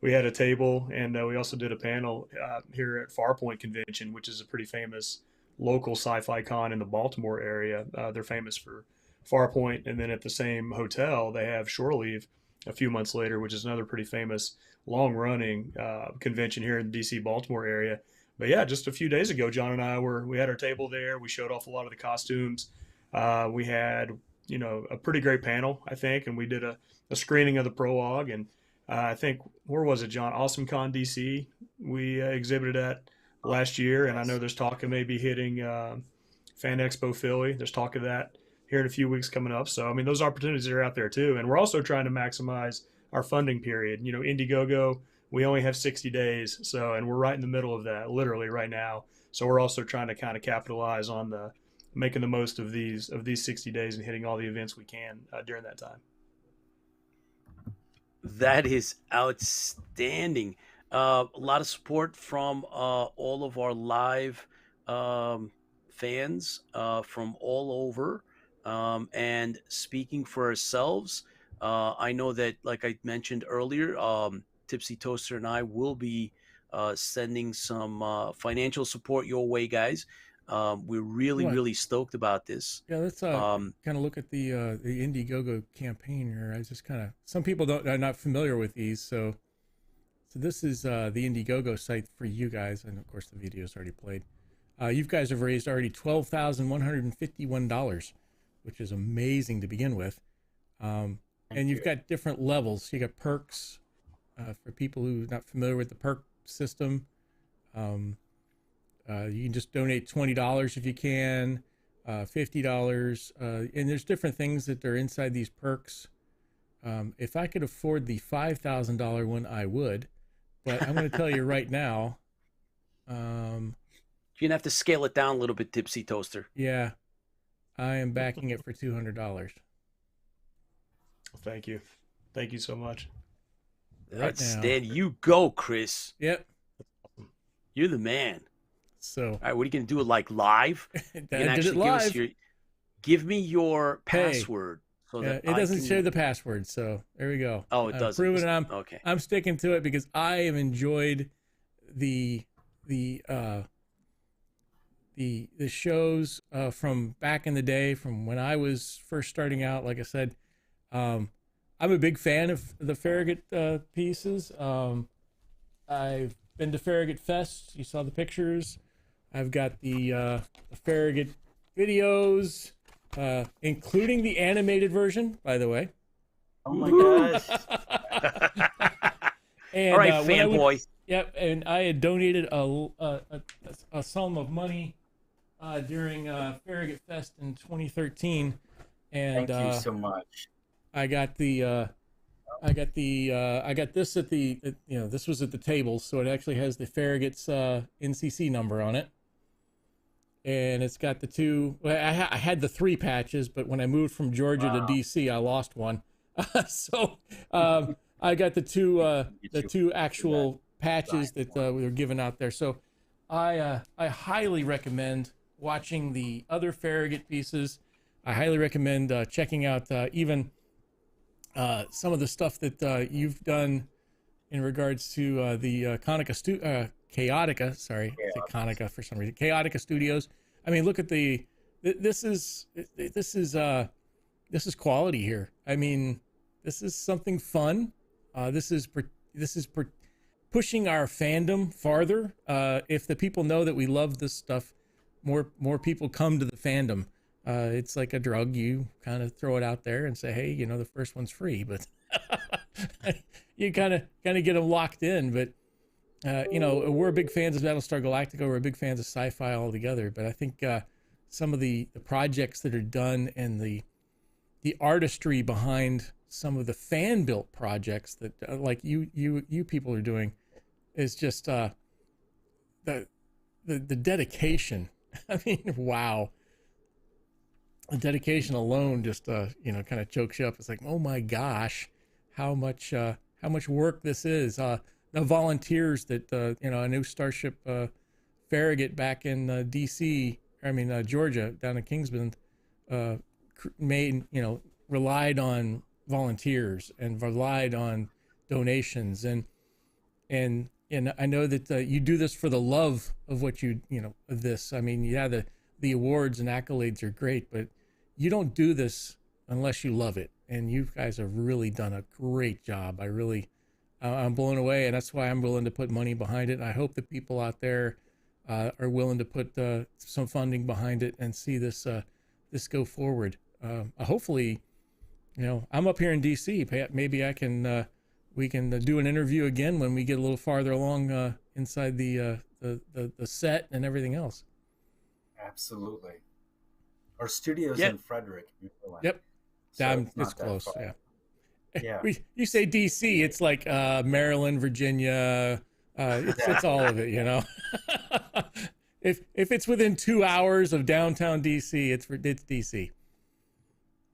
we had a table, and we also did a panel here at Farpoint Convention, which is a pretty famous local sci-fi con in the Baltimore area. They're famous for Farpoint, and then at the same hotel, they have Shore Leave a few months later, which is another pretty famous long-running convention here in the DC Baltimore area. But yeah, just a few days ago, John and I we had our table there. We showed off a lot of the costumes. We had a pretty great panel, I think, and we did a screening of the prologue. And I think, where was it, John? AwesomeCon DC we exhibited at last year, and I know there's talk of maybe hitting Fan Expo Philly. There's talk of that here in a few weeks coming up. So, I mean, those opportunities are out there too. And we're also trying to maximize our funding period. Indiegogo, we only have 60 days. So, and we're right in the middle of that, literally right now. So we're also trying to kind of capitalize on making the most of these 60 days and hitting all the events we can during that time. That is outstanding. A lot of support from all of our live fans from all over. And speaking for ourselves, I know that, like I mentioned earlier, Tipsy Toaster and I will be sending some financial support your way, guys. We're really stoked about this. Yeah, let's kind of look at the Indiegogo campaign here. I just some people are not familiar with these, so this is the Indiegogo site for you guys, and of course the video is already played. You guys have raised already $12,151, which is amazing to begin with. And you've got different levels. You got perks for people who are not familiar with the perk system. You can just donate $20 if you can, $50, and there's different things that are inside these perks. If I could afford the $5,000 one, I would, but I'm going to tell you right now. You're going to have to scale it down a little bit, Tipsy Toaster. Yeah. I am backing it for $200. Thank you. Thank you so much. There you go, Chris. Yep. You're the man. So, all right, what are you going to do it like live? I did it live. Give me your password. So that it doesn't share the password, so there we go. Oh, it doesn't. Proven okay. I'm sticking to it because I have enjoyed the shows from back in the day, from when I was first starting out. Like I said, I'm a big fan of the Farragut pieces. I've been to Farragut Fest. You saw the pictures. I've got the Farragut videos, including the animated version, by the way. Oh my gosh. And, all right, fanboy. Yep, and I had donated a sum of money during Farragut Fest in 2013, and thank you so much. I got this at the this was at the table, so it actually has the Farragut's NCC number on it, and it's got the two. Well, I had the 3 patches, but when I moved from Georgia to DC, I lost one. So I got the two actual patches that we were giving out there. So I highly recommend watching the other Farragut pieces. I highly recommend checking out even some of the stuff that you've done in regards to the Kaotica. Sorry, I said Konica for some reason. Kaotica Studios. I mean, look at this is quality here. I mean, this is something fun. This is pushing our fandom farther. If the people know that we love this stuff, more people come to the fandom. It's like a drug. You kind of throw it out there and say, hey, the first one's free, but you kind of get them locked in. But we're big fans of Battlestar Galactica. We're big fans of sci-fi altogether. But I think some of the projects that are done and the artistry behind some of the fan built projects that like you people are doing is just the dedication. I mean, wow. The dedication alone just kind of chokes you up. It's like, oh my gosh, how much work this is. The volunteers that I knew Starship Farragut back in Georgia, down in Kingsbend, relied on volunteers and relied on donations, and I know that you do this for the love of what of this. I mean, yeah, the awards and accolades are great, but you don't do this unless you love it. And you guys have really done a great job. I'm blown away, and that's why I'm willing to put money behind it. And I hope the people out there are willing to put some funding behind it and see this go forward. Hopefully, I'm up here in DC. Maybe we can do an interview again when we get a little farther along inside the set and everything else. Absolutely. Our studio's in Frederick. Yep. So it's close. Far. Yeah. You say DC, it's like Maryland, Virginia. It's all of it, If it's within 2 hours of downtown DC, it's DC.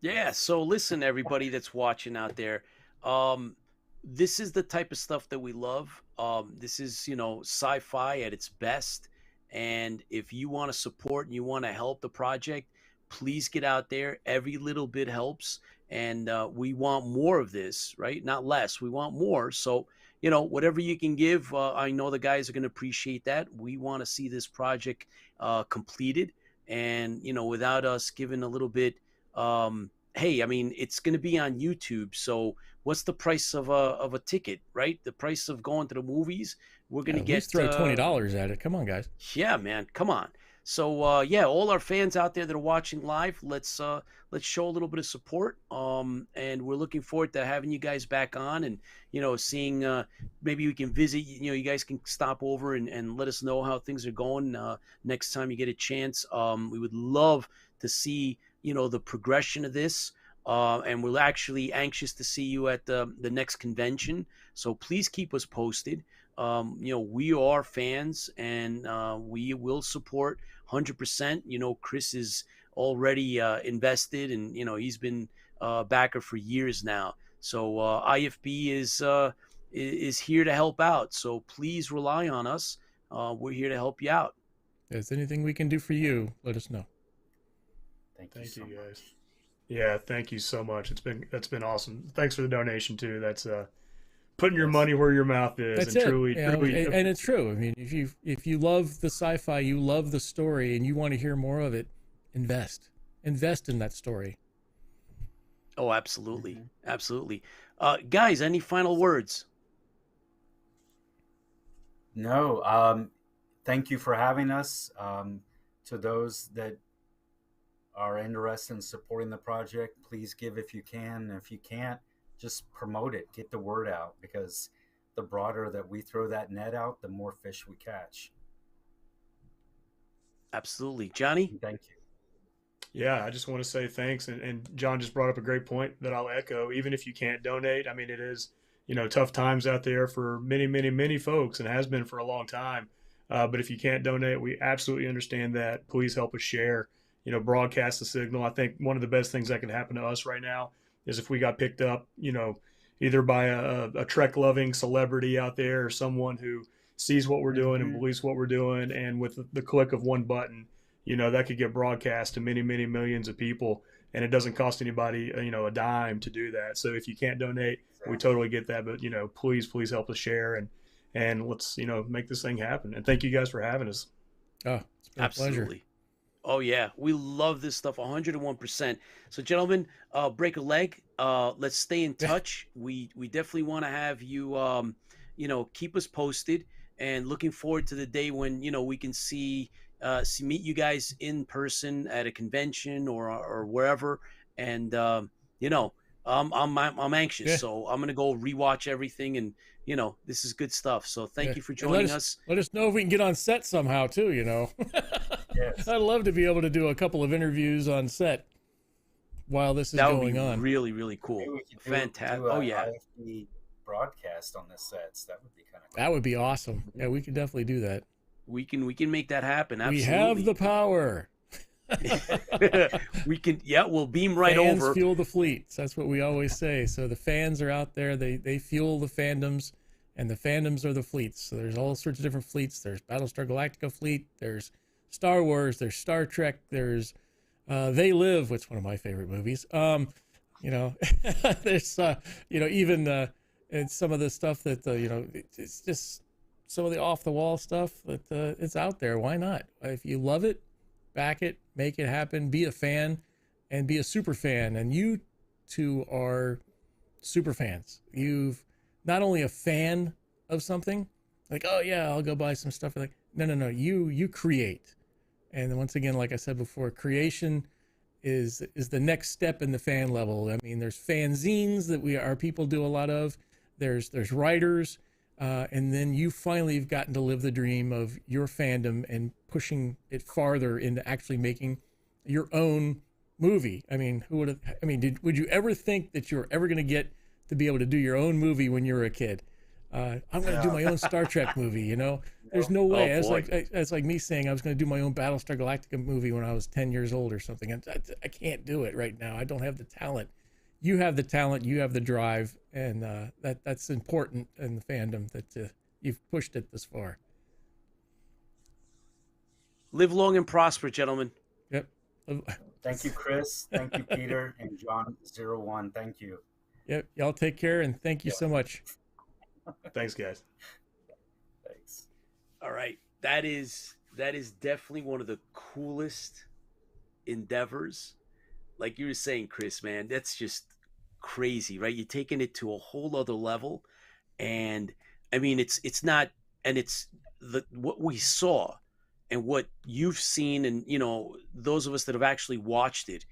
Yeah. So listen, everybody that's watching out there, this is the type of stuff that we love. This is sci-fi at its best. And if you want to support and you want to help the project, please get out there. Every little bit helps. And we want more of this, right? Not less. We want more. So, whatever you can give, I know the guys are going to appreciate that. We want to see this project completed. And, without us giving a little bit, hey, I mean, it's going to be on YouTube. So what's the price of a ticket, right? The price of going to the movies. We're going to get throw $20 at it. Come on, guys. Yeah, man. Come on. So all our fans out there that are watching live, let's show a little bit of support. And we're looking forward to having you guys back on and seeing maybe we can visit. You guys can stop over and let us know how things are going next time you get a chance. We would love to see the progression of this. And we're actually anxious to see you at the next convention. So please keep us posted. We are fans and we will support 100%. Chris is already invested, and he's been a backer for years now. So IFB is here to help out. So please rely on us. We're here to help you out. If there's anything we can do for you, let us know. Thank you guys. Yeah, thank you so much. That's been awesome. Thanks for the donation too. That's putting your money where your mouth is. That's and it. Truly, and it's true. I mean, if you love the sci-fi, you love the story, and you want to hear more of it, invest in that story. Oh, absolutely, absolutely. Guys, any final words? No. Thank you for having us. To those that are interested in supporting the project, please give if you can. And if you can't, just promote it, get the word out, because the broader that we throw that net out, the more fish we catch. Absolutely. Johnny? Thank you. Yeah, I just want to say thanks. And John just brought up a great point that I'll echo. Even if you can't donate, I mean, it is, tough times out there for many, many, many folks, and has been for a long time. But if you can't donate, we absolutely understand that. Please help us share, broadcast the signal. I think one of the best things that can happen to us right now is if we got picked up, either by a Trek-loving celebrity out there or someone who sees what we're doing and believes what we're doing, and with the click of one button, that could get broadcast to many, many millions of people, and it doesn't cost anybody, a dime to do that. So if you can't donate, we totally get that, but, please help us share and let's, make this thing happen. And thank you guys for having us. Oh, it's been Absolutely. a pleasure. Oh yeah, we love this stuff 101%. So gentlemen, break a leg. Let's stay in touch. We definitely want to have you keep us posted, and looking forward to the day when we can meet you guys in person at a convention or wherever. And I'm anxious, Yeah. so I'm gonna go rewatch everything, and this is good stuff. So thank you for joining us. Let us know if we can get on set somehow too. Yes. I'd love to be able to do a couple of interviews on set while this is That would going be on. really, really cool. Maybe we could Fantastic. do Oh yeah. IFB broadcast on the sets. That would be kind of cool. That would be awesome. Yeah, we could definitely do that. We can make that happen. Absolutely. We have the power. We can. Yeah, we'll beam right Fans over. fuel the fleets. That's what we always say. So the fans are out there. They fuel the fandoms, and the fandoms are the fleets. So there's all sorts of different fleets. There's Battlestar Galactica fleet. There's Star Wars. There's Star Trek. There's They Live, which is one of my favorite movies. There's even and some of the stuff that it's just some of the off the wall stuff that it's out there. Why not? If you love it, back it, make it happen, be a fan, and be a super fan. And you two are super fans. You've not only a fan of something, like, oh yeah, I'll go buy some stuff. Like, no, you create. And then once again, like I said before, creation is the next step in the fan level. I mean, there's fanzines that our people do a lot of. There's writers, and then you finally have gotten to live the dream of your fandom and pushing it farther into actually making your own movie. I mean, would you ever think that you were ever going to get to be able to do your own movie when you were a kid? I'm going to do my own Star Trek movie. There's no way. It's like me saying I was going to do my own Battlestar Galactica movie when I was 10 years old or something. I can't do it right now. I don't have the talent. You have the talent. You have the drive, and that's important in the fandom that you've pushed it this far. Live long and prosper, gentlemen. Yep. Thank you, Chris. Thank you, Peter and John01. Thank you. Yep. Y'all take care, and thank you so much. Thanks, guys. Thanks. All right. That is definitely one of the coolest endeavors. Like you were saying, Chris, man, that's just crazy, right? You're taking it to a whole other level. And I mean, it's not, and it's what we saw and what you've seen, and those of us that have actually watched it,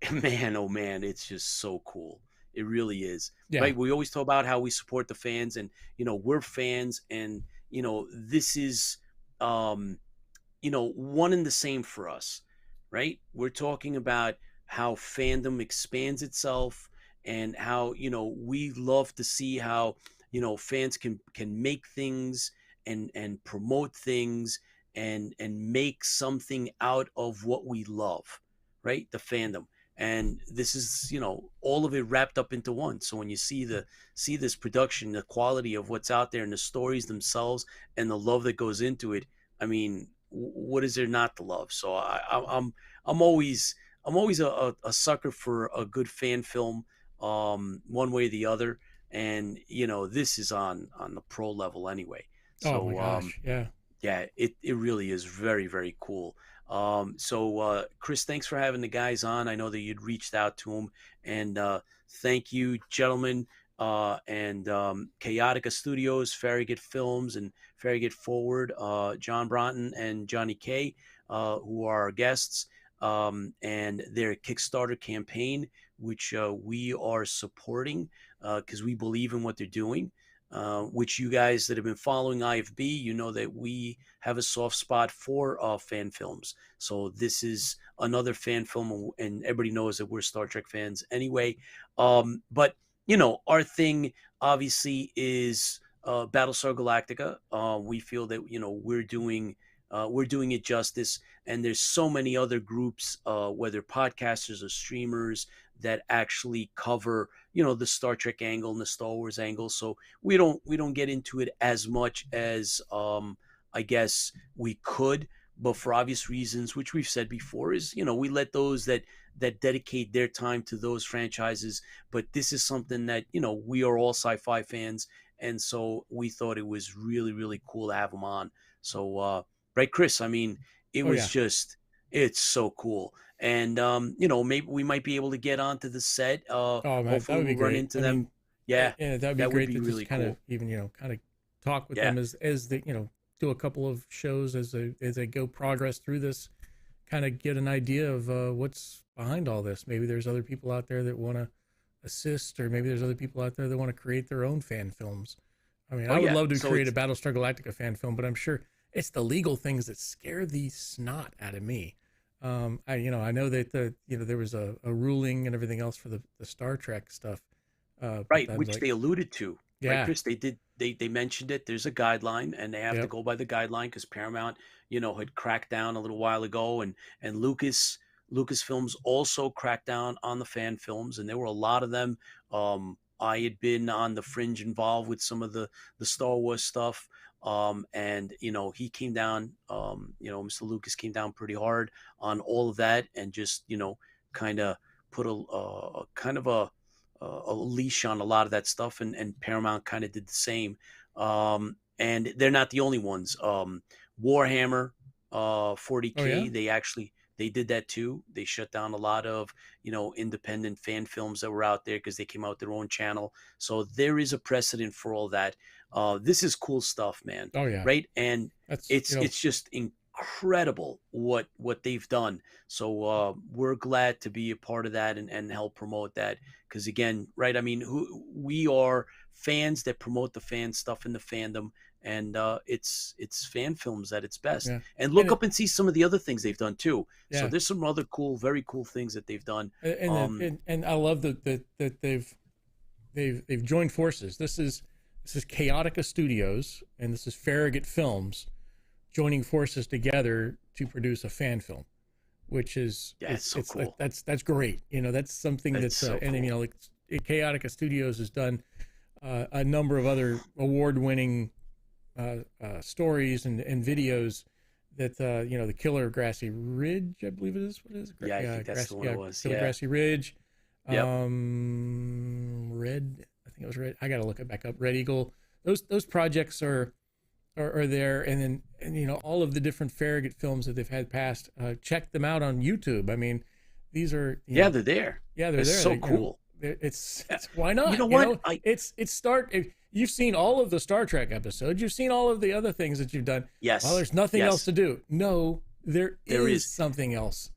man, oh man, it's just so cool. It really is. Yeah. Right? We always talk about how we support the fans, and we're fans, and this is one and the same for us, right? We're talking about how fandom expands itself, and how we love to see how fans can make things and promote things and make something out of what we love, right? The fandom. And this is, you know, all of it wrapped up into one. So when you see this production, the quality of what's out there and the stories themselves and the love that goes into it, I mean, what is there not to love? So I'm always a sucker for a good fan film, one way or the other. And you know, this is on the pro level anyway. So Oh my gosh, yeah. yeah, it really is very, very cool. So Chris, thanks for having the guys on. I know that you'd reached out to them, and thank you, gentlemen, and Kaotica Studios, Farragut Films, and Farragut Forward, John Broughton and Johnny K, who are our guests, and their Kickstarter campaign, which we are supporting because we believe in what they're doing. Which you guys that have been following IFB, you know that we have a soft spot for fan films. So this is another fan film, and everybody knows that we're Star Trek fans anyway. But you know, our thing obviously is Battlestar Galactica. We feel that, you know, we're doing it justice, and there's so many other groups, whether podcasters or streamers, that actually cover, you know, the Star Trek angle and the Star Wars angle. So we don't get into it as much as I guess we could, but for obvious reasons, which we've said before, is, you know, we let those that dedicate their time to those franchises. But this is something that, you know, we are all sci-fi fans, and so we thought it was really, really cool to have them on. So right, Chris, I mean, it was just, it's so cool. And you know, maybe we might be able to get onto the set. Oh man, Hopefully that would be we'll run great. into I them. mean, Yeah, that'd be that great would be to really just kind cool. of even, you know, kind of talk with them as they, you know, do a couple of shows as they go progress through this, kind of get an idea of what's behind all this. Maybe there's other people out there that want to assist, or maybe there's other people out there that want to create their own fan films. I mean, I would love to create a Battlestar Galactica fan film, but I'm sure it's the legal things that scare the snot out of me. I know that there was a ruling and everything else for the Star Trek stuff, right, which they alluded to. Yeah, right, Chris, they mentioned it. There's a guideline, and they have to go by the guideline because Paramount, you know, had cracked down a little while ago, and Lucasfilms also cracked down on the fan films, and there were a lot of them. I had been on the fringe involved with some of the Star Wars stuff. And you know, he came down, you know, Mr. Lucas came down pretty hard on all of that, and just, you know, kind of put a leash on a lot of that stuff, and Paramount kind of did the same. And they're not the only ones. Warhammer 40K, they did that too. They shut down a lot of, you know, independent fan films that were out there because they came out with their own channel. So there is a precedent for all that. This is cool stuff, man. Oh yeah. Right. And it's just incredible what they've done. So we're glad to be a part of that and help promote that. Because again, right, I mean, we are fans that promote the fan stuff in the fandom. And it's fan films at its best. Yeah. And look up and see some of the other things they've done too. Yeah. So there's some other cool, very cool things that they've done. And I love that they've joined forces. This is Kaotica Studios and this is Farragut Films joining forces together to produce a fan film, which is so cool. That's great. You know, that's something that's so cool. And you know, like Kaotica Studios has done a number of other award-winning stories and videos that you know, the Killer of Grassy Ridge, I believe it is. What is it? Yeah, I think that's the one it was. Killer Grassy Ridge. Yep. Red. I think it was Red. I got to look it back up. Red Eagle. Those projects are there, and you know, all of the different Farragut films that they've had past. Check them out on YouTube. I mean, these are they're there. Yeah, they're there. So cool. It's why not? You know what? It's you've seen all of the Star Trek episodes. You've seen all of the other things that you've done. Yes. Well, there's nothing else to do. No, there is something else.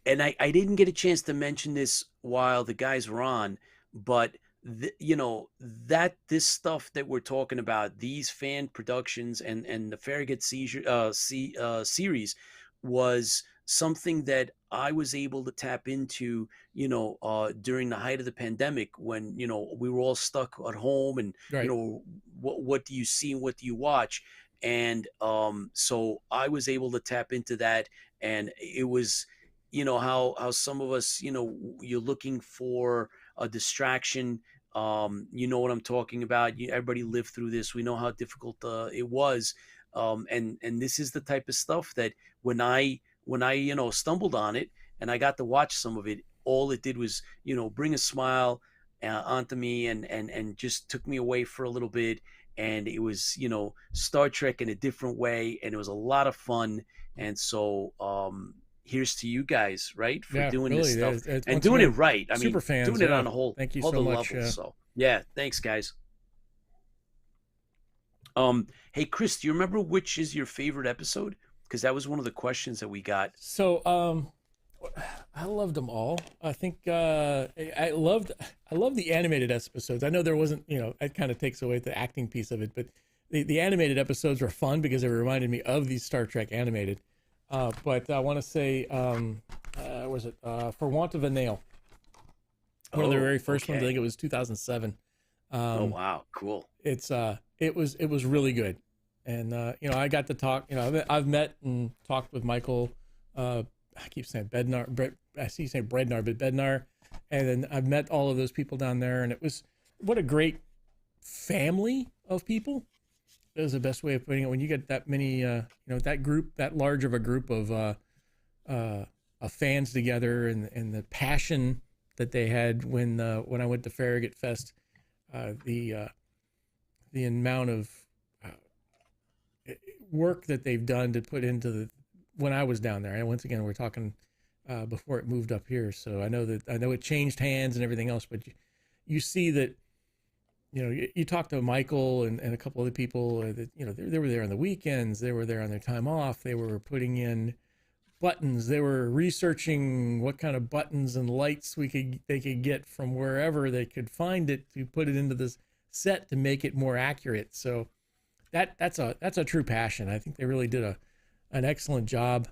And I didn't get a chance to mention this while the guys were on, but you know, that this stuff that we're talking about, these fan productions and the Farragut series was something that I was able to tap into, you know, during the height of the pandemic when, you know, we were all stuck at home and, you know, what do you see and what do you watch? And so I was able to tap into that, and it was you know, how some of us, you know, you're looking for a distraction. You know what I'm talking about. Everybody lived through this. We know how difficult it was. And this is the type of stuff that when I you know stumbled on it and I got to watch some of it, all it did was, you know, bring a smile onto me and just took me away for a little bit. And it was, you know, Star Trek in a different way, and it was a lot of fun. And so here's to you guys, right, for doing really, this stuff and once doing again, it right. I mean, super fans, doing it on a whole, thank you all so the much. levels. So yeah, thanks guys. Hey Chris, do you remember which is your favorite episode? Because that was one of the questions that we got. So I loved them all. I think I loved the animated episodes. I know there wasn't, you know, it kind of takes away the acting piece of it, but the animated episodes were fun because they reminded me of these Star Trek animated. But I want to say, was it For Want of a Nail? One of the very first ones. I think it was 2007. Oh wow, cool. It was really good, and you know, I got to talk. You know, I've met and talked with Michael. I keep saying Bednar. I see you saying Brednar, but Bednar, and then I've met all of those people down there, and it was what a great family of people. That was the best way of putting it. When you get that many, you know, that group, that large of a group of fans together, and the passion that they had when I went to Farragut Fest, the amount of work that they've done to put into when I was down there. And once again, we're talking before it moved up here, so I know it changed hands and everything else, but you see that. You know, you talk to Michael and a couple other people that, you know, they were there on the weekends. They were there on their time off. They were putting in buttons. They were researching what kind of buttons and lights they could get from wherever they could find it to put it into this set to make it more accurate. So that's a true passion. I think they really did an excellent job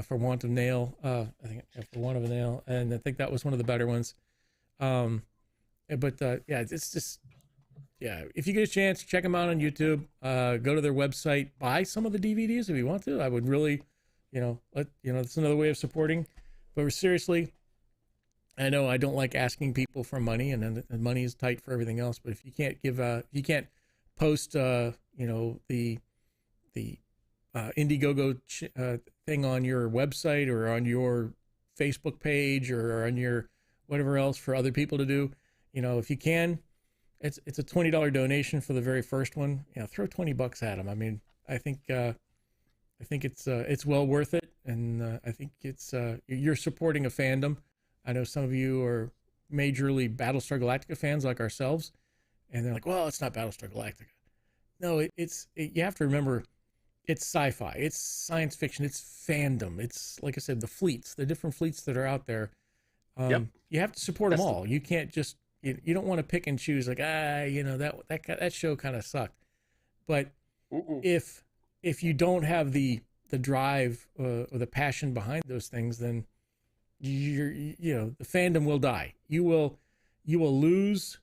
for Want of a Nail. I think for Want of a Nail, and I think that was one of the better ones. But yeah, it's just. Yeah, if you get a chance, check them out on YouTube. Go to their website, buy some of the DVDs if you want to. I would really, you know, it's another way of supporting. But seriously, I know I don't like asking people for money, and money is tight for everything else. But if you can't you can't post, you know, the Indiegogo thing on your website or on your Facebook page or on your whatever else for other people to do, you know, if you can. It's a $20 donation for the very first one. Yeah, throw $20 at them. I mean, I think it's well worth it, and I think it's you're supporting a fandom. I know some of you are majorly Battlestar Galactica fans like ourselves, and they're like, "Well, it's not Battlestar Galactica." No, you have to remember, it's sci-fi, it's science fiction, it's fandom. It's like I said, the different fleets that are out there. Yep. You have to support them all. You can't just. You don't want to pick and choose like, you know, that show kind of sucked. But if you don't have the drive or the passion behind those things, then you know, the fandom will die. You will lose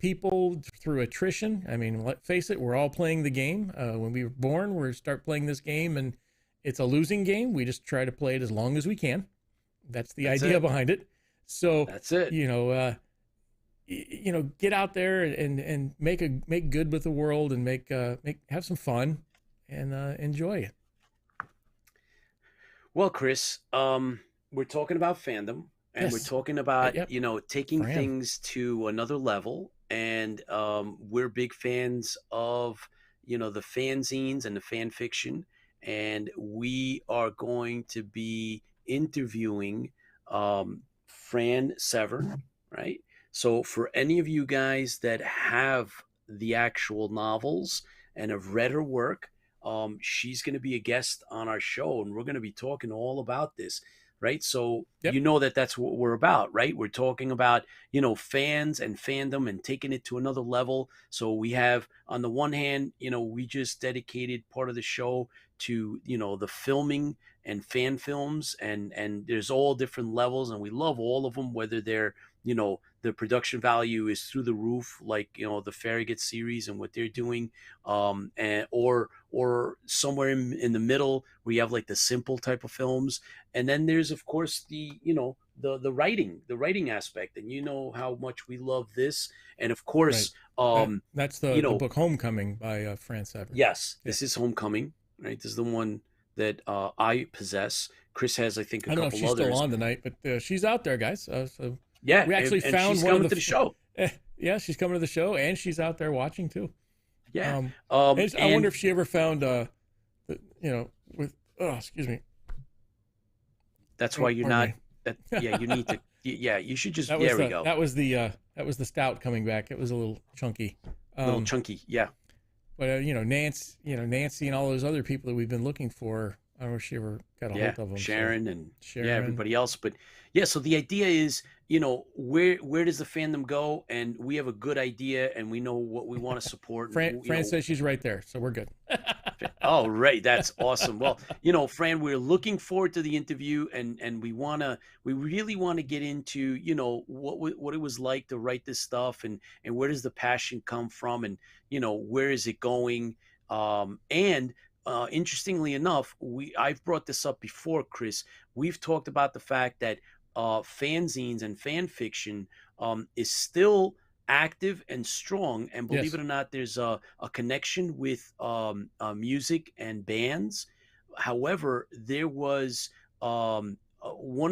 people through attrition. I mean, let's face it, we're all playing the game. When we were born, we start playing this game, and it's a losing game. We just try to play it as long as we can. That's the idea behind it. So that's it. You know, get out there and make good with the world and have some fun and enjoy it. Well, Chris, we're talking about fandom, and we're talking about you know, taking things to another level, and we're big fans of, you know, the fanzines and the fan fiction, and we are going to be interviewing Fran Severn, right? So for any of you guys that have the actual novels and have read her work, she's going to be a guest on our show, and we're going to be talking all about this, right? So you know that's what we're about, right? We're talking about, you know, fans and fandom and taking it to another level. So we have, on the one hand, you know, we just dedicated part of the show to, you know, the filming and fan films, and there's all different levels, and we love all of them, whether they're, you know, the production value is through the roof, like, you know, the Farragut series and what they're doing, and or somewhere in the middle where you have like the simple type of films. And then there's, of course, the, you know, the writing aspect, and you know how much we love this. And of course, that's you the know, book Homecoming by Fran Savage. Yes, this is Homecoming, right? This is the one that I possess. Chris has, I think, I don't know if she's others. still on tonight, but she's out there, guys. So yeah, we actually and found she's one coming of to the show. Yeah, she's coming to the show, and she's out there watching too. Yeah. I wonder if she ever found, you know, with excuse me. That's why you're not. Yeah, you need to. Yeah, you should just. There we go. That was the stout coming back. It was a little chunky. Yeah. But you know, Nancy and all those other people that we've been looking for. I don't know if she ever got a hold of them. Sharon and everybody else. But yeah, so the idea is, you know, where does the fandom go? And we have a good idea, and we know what we want to support. Fran says she's right there, so we're good. Oh, right. That's awesome. Well, you know, Fran, we're looking forward to the interview, and we really want to get into, you know, what it was like to write this stuff, and where does the passion come from, and, you know, where is it going? Interestingly enough, I've brought this up before, Chris. We've talked about the fact that fanzines and fan fiction is still active and strong, and believe it or not, there's a connection with music and bands. However, there was one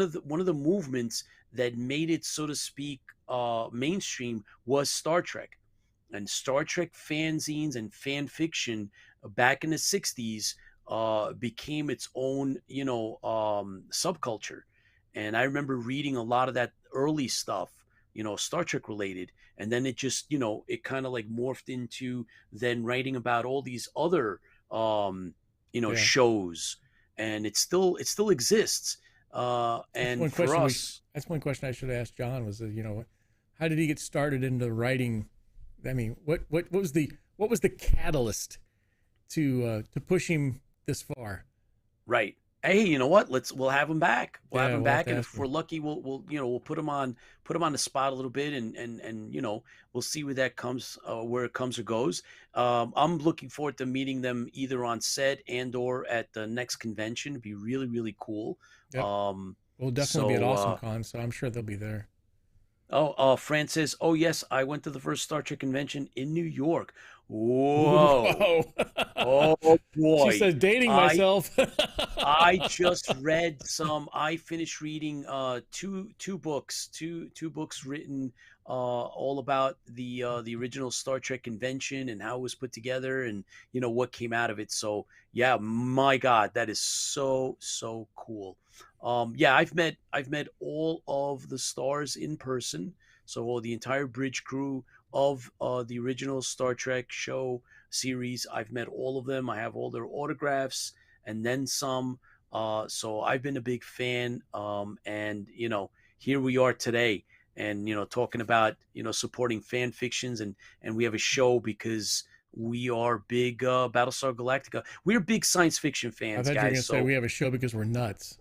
of the movements that made it, so to speak, mainstream was Star Trek. And Star Trek fanzines and fan fiction back in the 60s became its own, you know, subculture. And I remember reading a lot of that early stuff, you know, Star Trek related. And then it just, you know, it kind of like morphed into then writing about all these other, you know, shows. And it still exists. And for us, that's one question I should have asked John was, you know, how did he get started into writing? I mean, what was the catalyst to push him this far? Right. Hey, you know what? We'll have him back. We'll have him back, and if we're lucky, we'll put him on the spot a little bit, and you know, we'll see where that comes, where it comes or goes. I'm looking forward to meeting them either on set and or at the next convention. It'd be really, really cool. Yep. We'll definitely be at Awesome Con, so I'm sure they'll be there. Fran says, oh, yes, I went to the first Star Trek convention in New York. Whoa. Oh, boy. She says, dating myself. I just read I finished reading two books written all about the original Star Trek convention and how it was put together and, you know, what came out of it. So, yeah, my God, that is so, so cool. Yeah, I've met all of the stars in person. So the entire bridge crew of the original Star Trek show series, I've met all of them. I have all their autographs and then some. So I've been a big fan. And, you know, here we are today and, you know, talking about, you know, supporting fan fictions and we have a show because we are big Battlestar Galactica. We're big science fiction fans, I thought guys. you were going to say we have a show because we're nuts.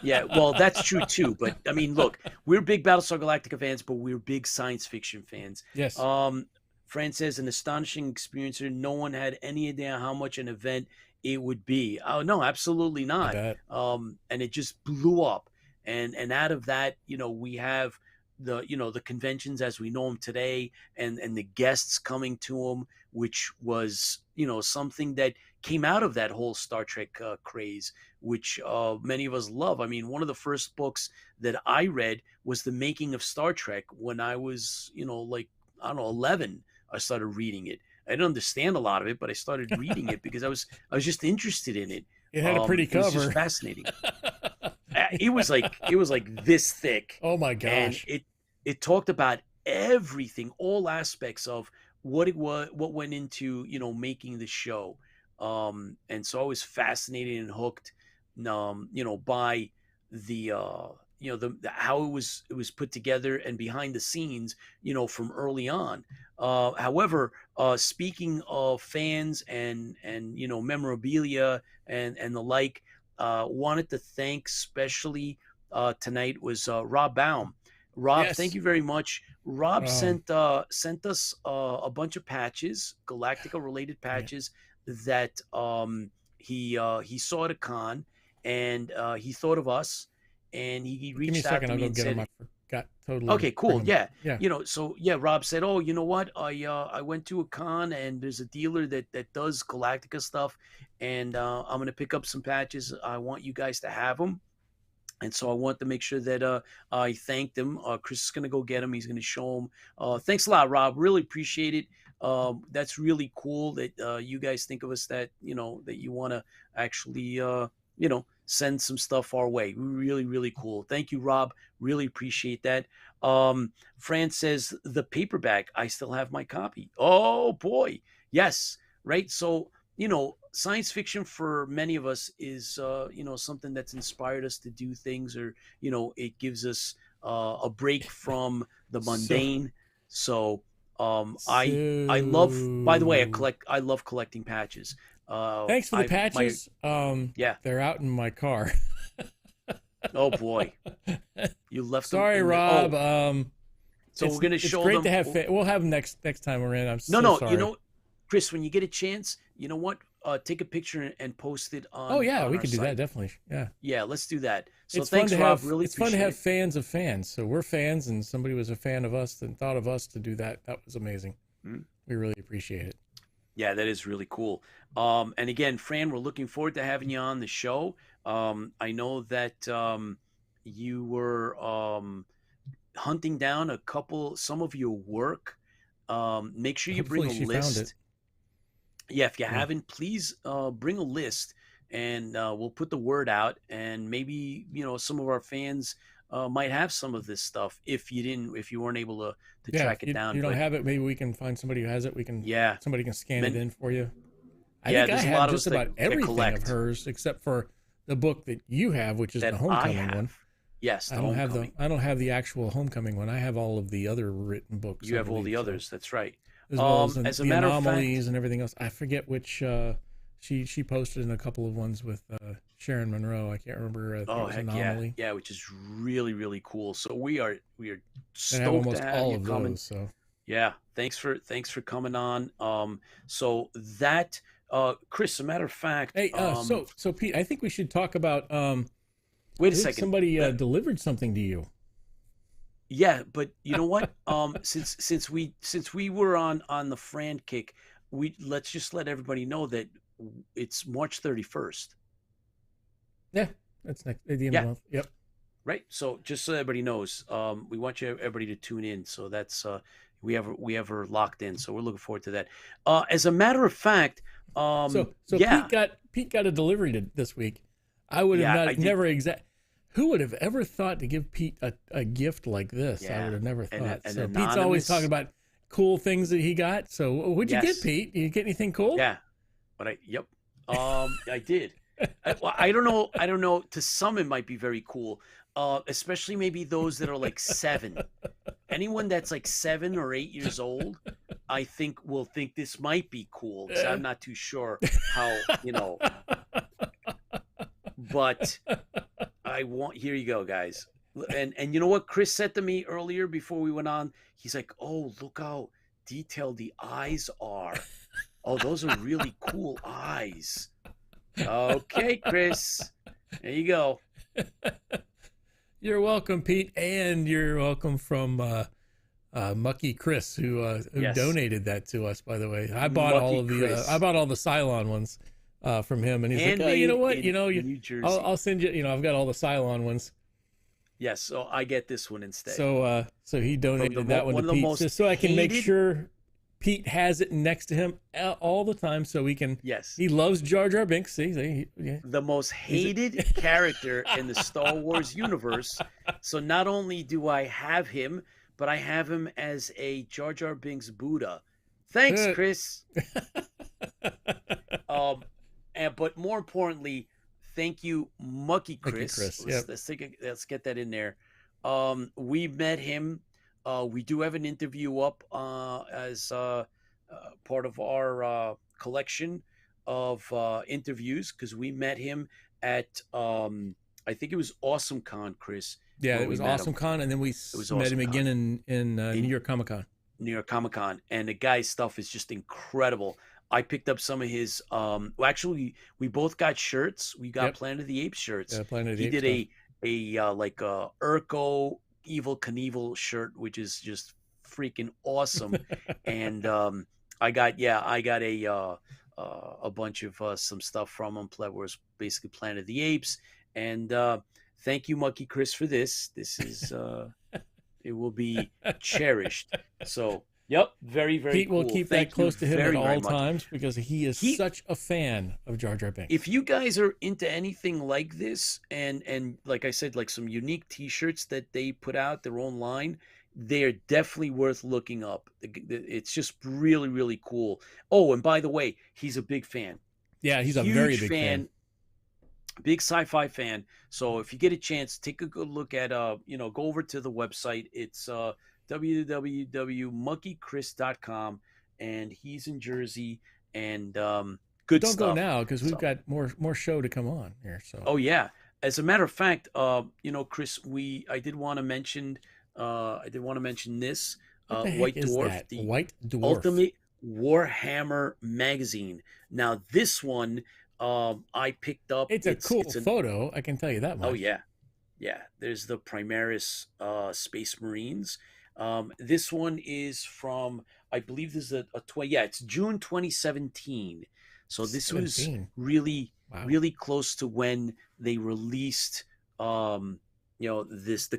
Yeah, well, that's true too. But I mean, look, we're big Battlestar Galactica fans, but we're big science fiction fans. Yes. Fran says, an astonishing experiencer. No one had any idea how much an event it would be. Oh no, absolutely not. And it just blew up. And out of that, you know, we have the conventions as we know them today, and the guests coming to them, which was, you know, something that came out of that whole Star Trek craze, which many of us love. I mean, one of the first books that I read was The Making of Star Trek when I was, you know, like, I don't know, 11. I started reading it. I didn't understand a lot of it, but I started reading it because I was just interested in it. It had a pretty cover. It was just fascinating. It was like this thick. Oh my gosh! And it talked about everything, all aspects of what it was, what went into, you know, making the show. And so I was fascinated and hooked, you know, by the you know, the how it was put together and behind the scenes, you know, from early on. However, speaking of fans and you know, memorabilia and the like, wanted to thank especially tonight was Rob Baum. Rob, Yes. thank you very much. Rob sent us a bunch of patches, Galactica related patches that he saw at a con, and he thought of us, and he Give me a reached out second. to I'll me go and get said, them. I forgot totally. okay, cool. Yeah. Yeah. You know, so yeah, Rob said, oh, you know what? I went to a con and there's a dealer that does Galactica stuff, and I'm going to pick up some patches. I want you guys to have them. And so I want to make sure that I thanked him. Chris is going to go get him. He's going to show him. Thanks a lot, Rob. Really appreciate it. That's really cool that you guys think of us, that, you know, that you want to actually, you know, send some stuff our way. Really, really cool. Thank you, Rob. Really appreciate that. Fran says, the paperback, I still have my copy. Oh, boy. Yes. Right. So, you know, science fiction for many of us is, you know, something that's inspired us to do things, or, you know, it gives us a break from the mundane. I love, by the way, I love collecting patches. Thanks for the patches. Yeah. They're out in my car. Oh boy. You left them. Sorry, Rob. So we're going to show them. It's great to have, we'll have them next time we're in. I'm so sorry. You know, Chris, when you get a chance, you know what? Take a picture and post it on. Oh yeah, we can could do that, definitely. Yeah. Yeah, let's do that. So it's thanks, fun to Rob. have, really, it's fun to have fans of fans. So we're fans, and somebody was a fan of us and thought of us to do that. That was amazing. We really appreciate it. Yeah, that is really cool. And again, Fran, we're looking forward to having you on the show. I know that you were hunting down some of your work. Make sure you bring a list. Yeah, if you haven't, please bring a list, and we'll put the word out, and maybe, you know, some of our fans might have some of this stuff if you weren't able to track it down. You don't have it, maybe we can find somebody who has it. Somebody can scan it in for you. I think I have just about everything of hers except for the book that you have, which is the Homecoming one. Yes, I don't have the actual Homecoming one. I have all of the other written books. You have all the others. That's right. As well as the anomalies and everything else. I forget which she posted in a couple of ones with Sharon Monroe. I can't remember. Anomaly. Yeah, which is really, really cool. So we are stoked have almost to have all you of coming. those. So yeah, thanks for coming on. So that Chris, as a matter of fact, hey, so Pete, I think we should talk about. Wait a second. Somebody delivered something to you. Yeah, but you know what? Since we were on the Fran kick, let's just let everybody know that it's March 31st. Yeah, that's next at the end of the month. Yep. Right. So just so everybody knows, we want everybody to tune in. So that's we have her locked in. So we're looking forward to that. As a matter of fact, Pete got a delivery this week. I would have never Who would have ever thought to give Pete a gift like this? Yeah. I would have never thought. So Pete's always talking about cool things that he got. So what'd you get, Pete? Did you get anything cool? Yeah. But I did. I don't know. To some, it might be very cool. Especially maybe those that are like 7. Anyone that's like 7 or 8 years old, I think will think this might be cool. Because I'm not too sure how, you know. But here you go, guys. And you know what Chris said to me earlier before we went on? He's like, oh, look how detailed the eyes are. Oh, those are really cool eyes. Okay, Chris. There you go. You're welcome, Pete. And you're welcome from Mucky Chris, who donated that to us, by the way. I bought all of the I bought all the Cylon ones from him, and he's like, oh, you know what? I'll send you, I've got all the Cylon ones. Yes, so I get this one instead. So he donated that one to Pete, just so I can make sure Pete has it next to him all the time, so we can. Yes, he loves Jar Jar Binks. See, the most hated character in the Star Wars universe. So not only do I have him, but I have him as a Jar Jar Binks Buddha. Thanks, Chris. But more importantly, thank you, Mucky Chris. Let's get that in there. We met him. We do have an interview up as part of our collection of interviews, because we met him at I think it was Awesome Con, Chris, Yeah, when it was we met Awesome him. Con, and then we met him again in New York Comic Con. New York Comic Con, and the guy's stuff is just incredible. I picked up some of his. Well, actually, we both got shirts. We got Planet of the Apes shirts. Yeah, Planet of the He Apes did stuff. a like a Urko Evil Knievel shirt, which is just freaking awesome. And I got a bunch of some stuff from him. That was basically Planet of the Apes. And thank you, Monkey Chris, for this. This is it will be cherished. So, yep, very, very Pete cool. will keep Thank that close to him very, at very all much. times because he is such a fan of Jar Jar Binks. If you guys are into anything like this, and like I said, like some unique T-shirts that they put out, their own line, they're definitely worth looking up. It's just really, really cool. Oh, and by the way, he's a big fan. Yeah, he's a very big fan. Big sci-fi fan. So if you get a chance, take a good look at go over to the website. It's www.monkeychris.com, and he's in Jersey, and good Don't stuff. go now because we've got more show to come on here. So oh yeah, as a matter of fact, Chris, I did want to mention this White Dwarf, the White Dwarf Ultimate Warhammer magazine. Now this one I picked up. It's a cool photo, I can tell you that much. Oh yeah. There's the Primaris Space Marines. This one is from, I believe this is it's June 2017. So this was really close to when they released the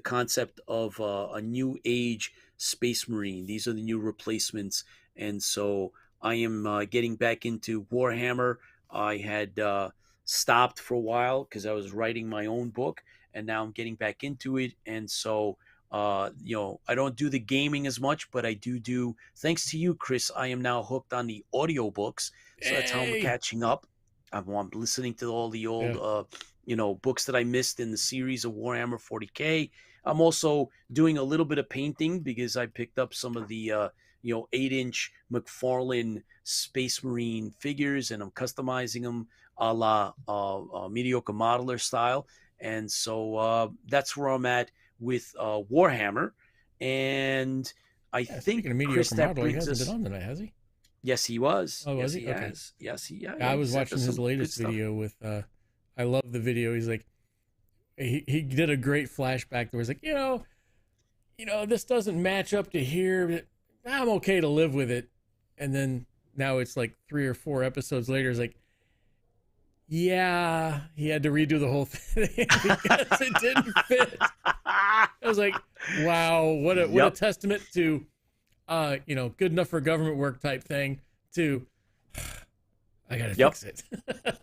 concept of a new age Space Marine. These are the new replacements, and so I am getting back into Warhammer. I had stopped for a while because I was writing my own book, and now I'm getting back into it. And so, I don't do the gaming as much, but I do. Thanks to you, Chris, I am now hooked on the audiobooks. So that's how I'm catching up. I'm listening to all the old, books that I missed in the series of Warhammer 40K. I'm also doing a little bit of painting because I picked up some of the 8-inch McFarlane Space Marine figures, and I'm customizing them a la Mediocre Modeler style. And so that's where I'm at with Warhammer. And I think Chris, that brings us... He hasn't been on tonight, has he? Yes, he was. Oh, was he? Okay. Has. Yes, he has. I was watching his latest video with... I love the video. He's like... He did a great flashback. There was like, this doesn't match up to here, but I'm okay to live with it. And then now it's like 3 or 4 episodes later. It's like, yeah, he had to redo the whole thing because it didn't fit. I was like, wow, what a testament to, good enough for government work type thing to, I gotta fix it.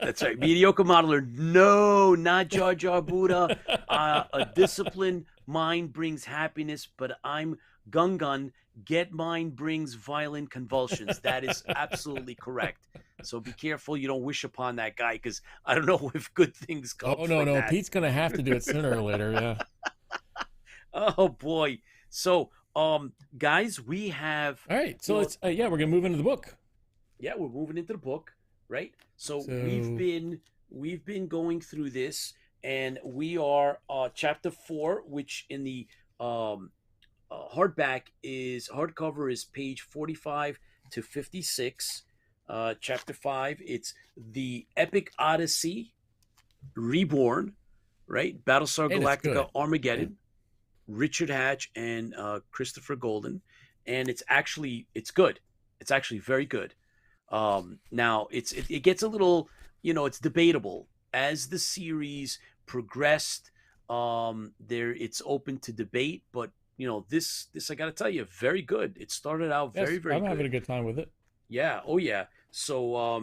That's right. Mediocre Modeler. No, not Jar Jar Buddha. A disciplined mind brings happiness, but I'm Gungan. Get mind brings violent convulsions. That is absolutely correct. So be careful you don't wish upon that guy, because I don't know if good things come. Oh no, that. Pete's gonna have to do it sooner or later. Yeah. Oh boy. So guys, we have. All right. So let's we're gonna move into the book. Yeah, we're moving into the book. Right, so we've been going through this, and we are chapter 4, which in the hardcover is page 45 to 56. Chapter 5, it's the Epic Odyssey Reborn, right? Battlestar Galactica Armageddon, Richard Hatch and Christopher Golden, and it's good. It's actually very good. Now it gets a little, it's debatable as the series progressed. It's open to debate, but this I got to tell you, very good. It started out very good. I'm having a good time with it. Yeah. Oh yeah. So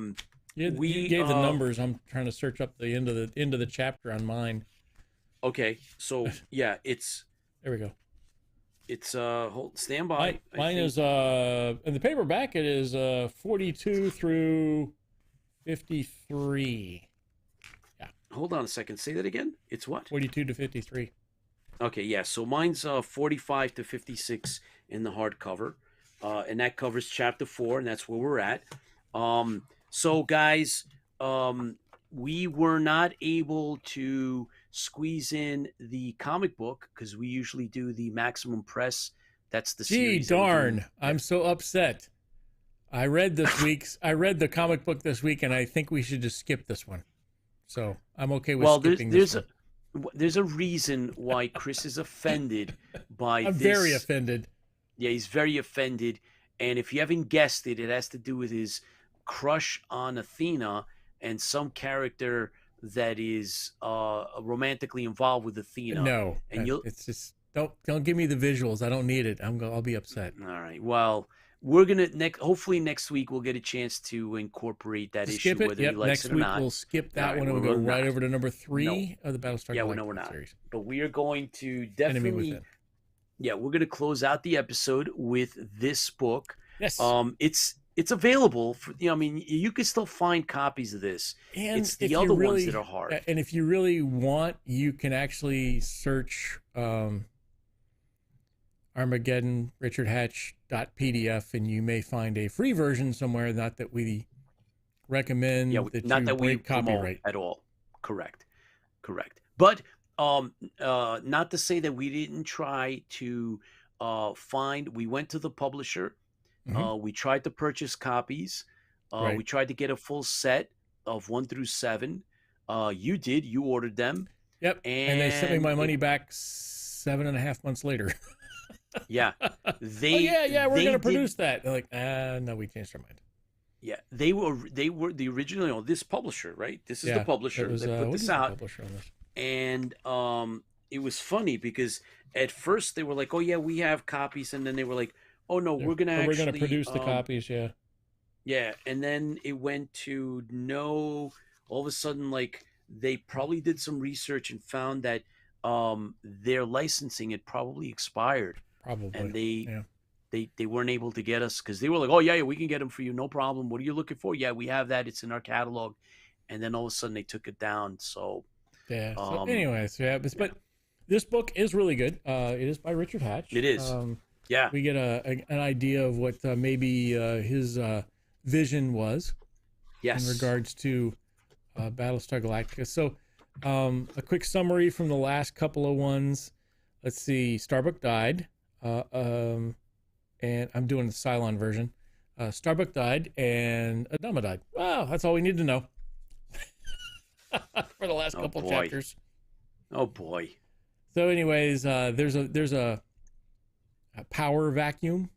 you gave the numbers. I'm trying to search up the end of the chapter on mine. Okay. So yeah, there we go. It's stand by. Mine is in the paperback. It is 42 through 53. Yeah. Hold on a second. Say that again. It's what? 42 to 53. Okay. Yeah. So mine's 45 to 56 in the hardcover, and that covers chapter 4, and that's where we're at. So guys, we were not able to squeeze in the comic book because we usually do the Maximum Press. That's the series. Gee darn! I'm so upset. I read the comic book this week, and I think we should just skip this one. So I'm okay with skipping this one. There's a reason why Chris is offended by I'm this. very offended. Yeah, he's very offended. And if you haven't guessed it, it has to do with his crush on Athena and some character that is romantically involved with Athena. No, and it's just don't give me the visuals. I don't need it. I'll be upset. All right. Well, we're gonna hopefully next week we'll get a chance to incorporate that issue, skip it. whether Yep. he likes Next it or week not. we'll skip that All right, one and we'll go right not. over to number 3 of the Battlestar Galactica no, we're not. series. But we are going to Enemy definitely. Within. Yeah, we're gonna close out the episode with this book. Yes. It's available for, I mean, you can still find copies of this. And it's the other ones that are hard. And if you really want, you can actually search Armageddon Richard Hatch.pdf, and you may find a free version somewhere. Not that we recommend. Yeah, that not you that we break copyright at all. Correct. But not to say that we didn't try to find. We went to the publisher. Mm-hmm. We tried to purchase copies. Right. We tried to get a full set of 1 through 7. You did. You ordered them. Yep. And they sent me my money back 7.5 months later. Yeah. We're going to produce that. They're like, no, we changed our mind. Yeah, they were the original, this publisher, right? This is the publisher that put this out. And it was funny because at first they were like, "Oh yeah, we have copies," and then they were like, "Oh no, we're gonna produce the copies." Yeah, and then it went to no. All of a sudden, like they probably did some research and found that their licensing had probably expired. Probably, and they weren't able to get us because they were like, "Oh yeah, we can get them for you, no problem. What are you looking for? Yeah, we have that. It's in our catalog." And then all of a sudden they took it down. So yeah. So anyways, but this book is really good. It is by Richard Hatch. It is. Yeah, we get an idea of what maybe his vision was. Yes. In regards to Battlestar Galactica. So a quick summary from the last couple of ones. Let's see. Starbuck died. And I'm doing the Cylon version. Starbuck died and Adama died. Wow, that's all we need to know for the last couple chapters. Oh boy. So, anyways, there's a power vacuum.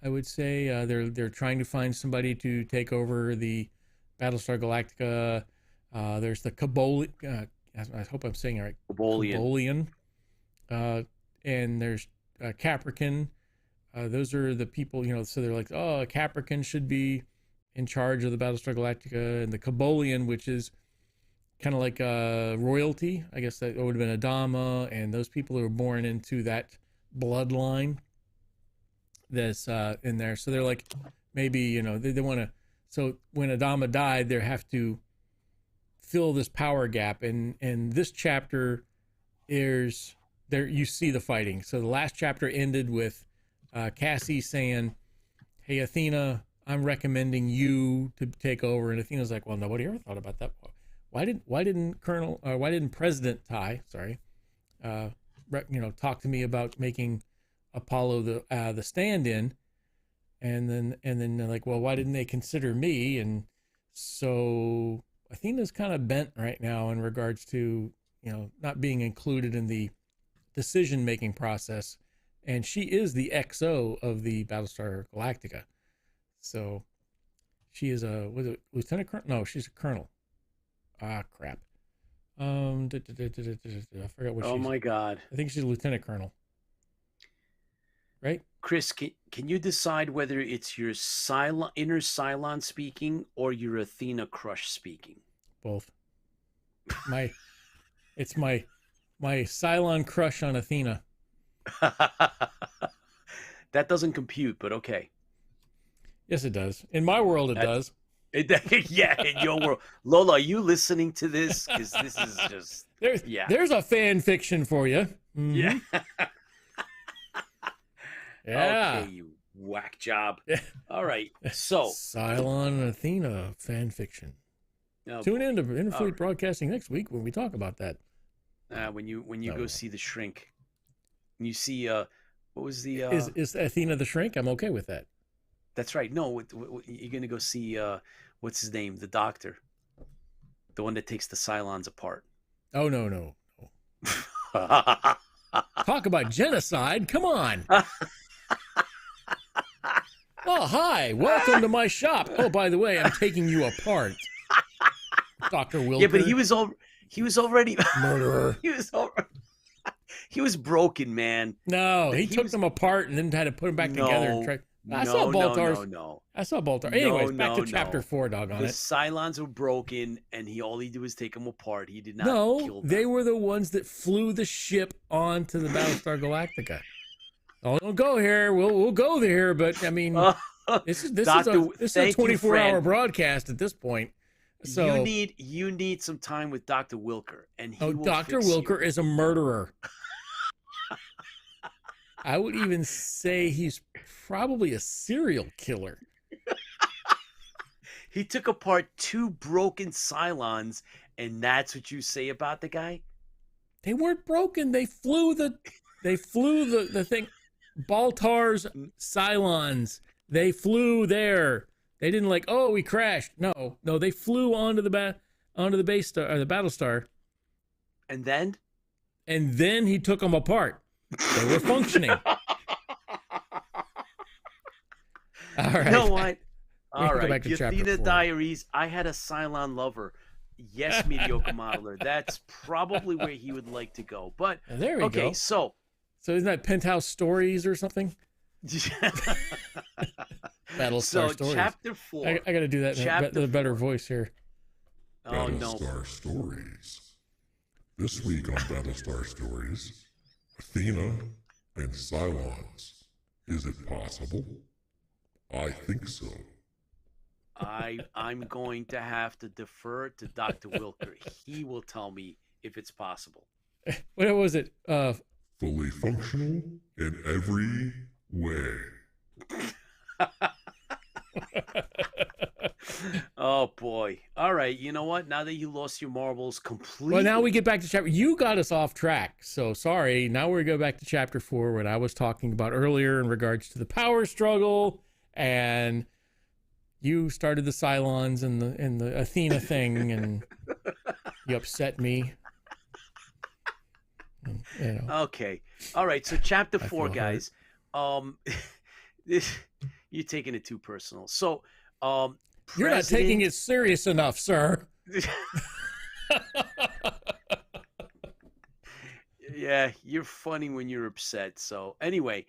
I would say they're trying to find somebody to take over the Battlestar Galactica. There's the Kabolian. I hope I'm saying it right. Kabolian. And there's Caprican. Those are the people, so they're like, oh, Caprican should be in charge of the Battlestar Galactica, and the Kabolian, which is kind of like royalty. I guess that would have been Adama, and those people who were born into that bloodline that's in there. So they're like, maybe, they want to, so when Adama died, they have to fill this power gap. And this chapter is, there you see the fighting. So the last chapter ended with Cassie saying, "Hey Athena, I'm recommending you to take over." And Athena's like, "Well, nobody ever thought about that. Why didn't President Ty, talk to me about making Apollo the stand-in?" And then they're like, "Well, why didn't they consider me?" And so Athena's kind of bent right now in regards to not being included in the decision-making process. And she is the XO of the Battlestar Galactica. So she is was it lieutenant colonel? No, she's a colonel. Ah, crap. I forgot what Oh my God. I think she's a lieutenant colonel. Right? Chris, can you decide whether it's your inner Cylon speaking or your Athena crush speaking? Both. It's my Cylon crush on Athena. That doesn't compute, but okay. Yes, it does. In my world, it does. Yeah, in your world. Lola, are you listening to this? Because this is just... There's a fan fiction for you. Mm-hmm. Yeah. Yeah. Okay, you whack job. Yeah. All right, so... Cylon and Athena fan fiction. Oh, Tune in to All Interfleet right. Broadcasting next week when we talk about that. When you No. go see the shrink, you see what was the Is Athena the shrink? I'm okay with that. That's right. No, you're gonna go see what's his name, the doctor, the one that takes the Cylons apart. Oh no. Talk about genocide. Come on. Oh, hi. Welcome to my shop. Oh, by the way, I'm taking you apart. Dr. Wilker. Yeah, but he was already murderer. He was broken, man. No, he took them apart and then had to put them back together. And try. I saw Baltar's. No. I saw Baltar. Anyways, back to chapter 4, doggone the it. Cylons were broken, and all he did was take them apart. He did not kill them. They were the ones that flew the ship onto the Battlestar Galactica. Oh, don't go here. We'll go there, but I mean, this is a 24-hour broadcast at this point. So you need some time with Dr. Wilker, and he will Dr. fix Wilker you. is a murderer. I would even say he's probably a serial killer. He took apart 2 broken Cylons, and that's what you say about the guy? They weren't broken. They flew the thing. Baltar's Cylons. They flew there. They didn't we crashed. No, they flew onto the base star or the Battlestar. And then he took them apart. They were functioning. All right. You know what? All right. Back to The chapter Athena 4. Diaries. I had a Cylon lover. Yes, mediocre modeler. That's probably where he would like to go. But there we go. Okay, so isn't that Penthouse Stories or something? Battlestar Stories. Chapter 4. I got to do that. The better voice here. Oh no. Battlestar Stories. This week on Battlestar Stories, Athena and Cylons. Is it possible? I think so. I'm going to have to defer to Dr. Wilker. He will tell me if it's possible. What was it? Fully functional in every way. Oh boy. All right. You know what? Now that you lost your marbles completely. Well, now we get back to chapter. You got us off track. So sorry. Now we go back to chapter 4, what I was talking about earlier in regards to the power struggle, and you started the Cylons and the Athena thing, and you upset me. And, Okay. All right. So chapter 4, guys. You're taking it too personal. So, you're not taking it serious enough, sir. Yeah, you're funny when you're upset. So anyway,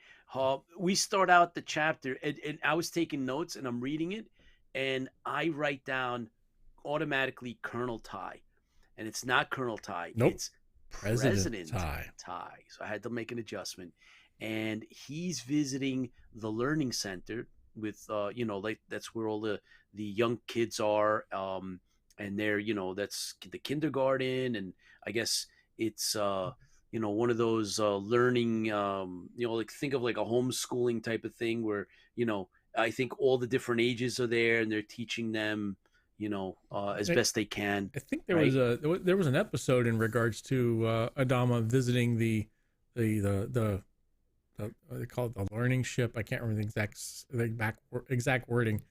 we start out the chapter, and I was taking notes, and I'm reading it, and I write down automatically Colonel Ty, and it's not Colonel Ty. Nope. It's President Ty. So I had to make an adjustment, and he's visiting the learning center with that's where all the young kids are, and they're that's the kindergarten, and I guess it's one of those learning think of like a homeschooling type of thing where I think all the different ages are there, and they're teaching them as best they can. I think there was an episode in regards to Adama visiting the they call it the learning ship. I can't remember the exact wording.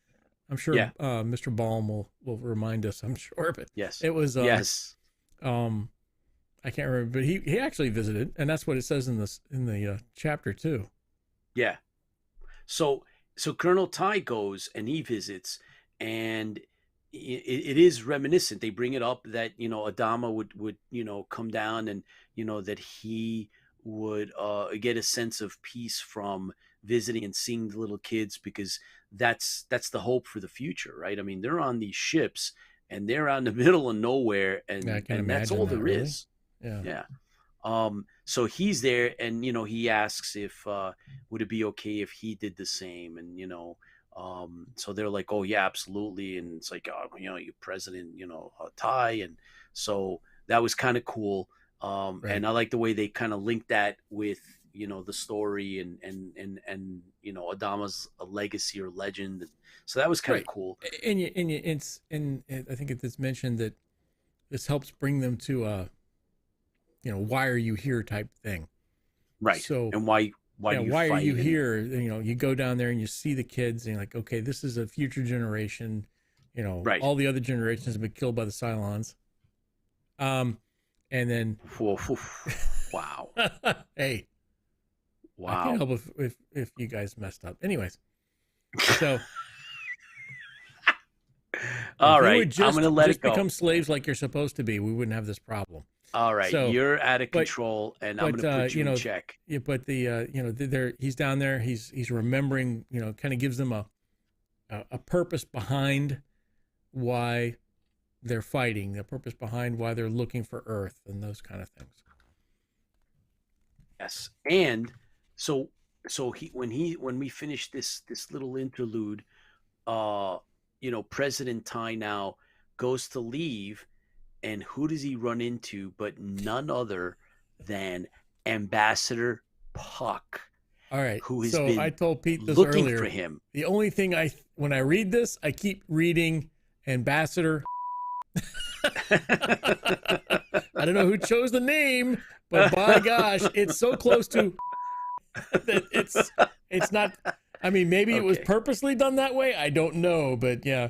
I'm sure Mr. Baum will remind us. I'm sure, but yes, it was yes. I can't remember, but he actually visited, and that's what it says in the chapter too. Yeah. So Colonel Ty goes and he visits, and it is reminiscent. They bring it up that Adama would come down, and that he would get a sense of peace from visiting and seeing the little kids, because that's the hope for the future, right? I mean, they're on these ships and they're out in the middle of nowhere, and that's all there is. Yeah. So he's there, and he asks if would it be okay if he did the same, and so they're like, oh yeah, absolutely, and it's like, oh, you President, Ty, and so that was kind of cool. Right. And I like the way they kind of linked that with the story and Adama's a legacy or legend. So that was kind of cool. And I think it's mentioned that this helps bring them to a, why are you here type thing. Right. So and why are you here? You go down there and you see the kids and you're like, okay, this is a future generation. Right. All the other generations have been killed by the Cylons. And then, wow. Hey, wow. I can't help if you guys messed up. Anyways, so all right, I'm going to let it go. Become slaves like you're supposed to be. We wouldn't have this problem. All right, so, you're out of control, and I'm going to put you in check. Yeah, but he's down there. He's remembering. Kind of gives them a purpose behind why they're fighting, the purpose behind why they're looking for Earth and those kind of things. Yes. And so when we finish this little interlude, President Tai now goes to leave, and who does he run into but none other than Ambassador Puck. All right. Who has been I told Pete this looking earlier. For him. The only thing when I read this, I keep reading Ambassador. I don't know who chose the name, but by gosh, it's so close to that it's not. I mean, maybe it was purposely done that way. I don't know, but yeah,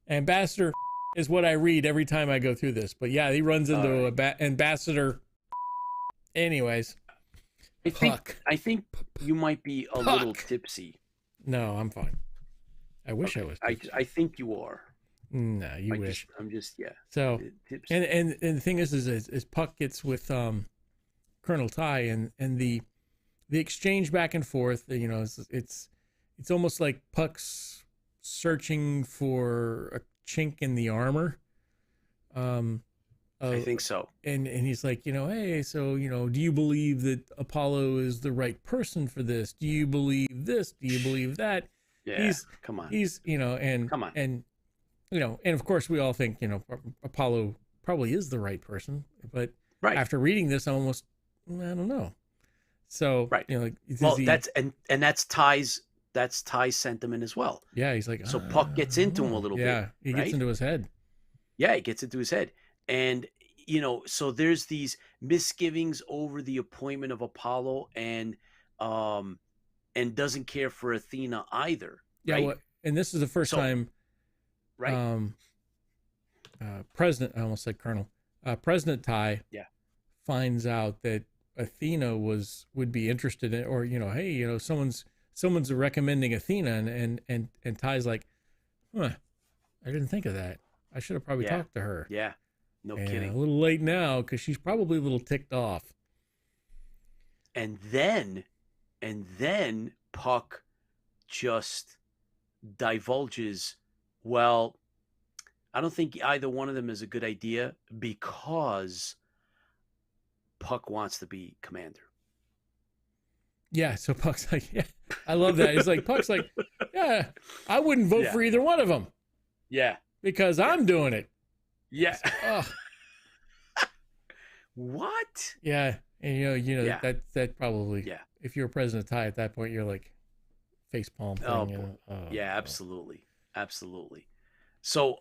Ambassador is what I read every time I go through this. But yeah, he runs into Ambassador. Anyways, I think you might be a little tipsy. No, I'm fine. I wish I was tipsy. I think you are. No, you wish. I'm just So and the thing is Puck gets with Colonel Tai and the exchange back and forth. It's almost like Puck's searching for a chink in the armor. I think so. And he's like, hey, so do you believe that Apollo is the right person for this? Do you believe this? Do you believe that? Yeah. Come on. He's and come on. And and of course we all think, Apollo probably is the right person, but after reading this, I don't know. So, that's Ty's sentiment as well. Yeah. He's like, so Puck gets into him a little bit. Yeah. He gets into his head. Yeah. He gets into his head. And, so there's these misgivings over the appointment of Apollo and doesn't care for Athena either. Yeah. Right? Well, and this is the first time. Right. President, I almost said Colonel. President Tai finds out that Athena would be interested in, or hey, someone's recommending Athena, and Tai's like, I didn't think of that. I should have probably talked to her. Yeah, no kidding. A little late now because she's probably a little ticked off. And then Puck just divulges, well, I don't think either one of them is a good idea because Puck wants to be commander. Yeah, so Puck's like, yeah, I love that. He's like, Puck's like, yeah, I wouldn't vote for either one of them. Yeah. Because I'm doing it. Yeah. Oh. What? Yeah. And that probably, if you're President Tai at that point, you're like facepalm thing. Yeah, absolutely. Absolutely. So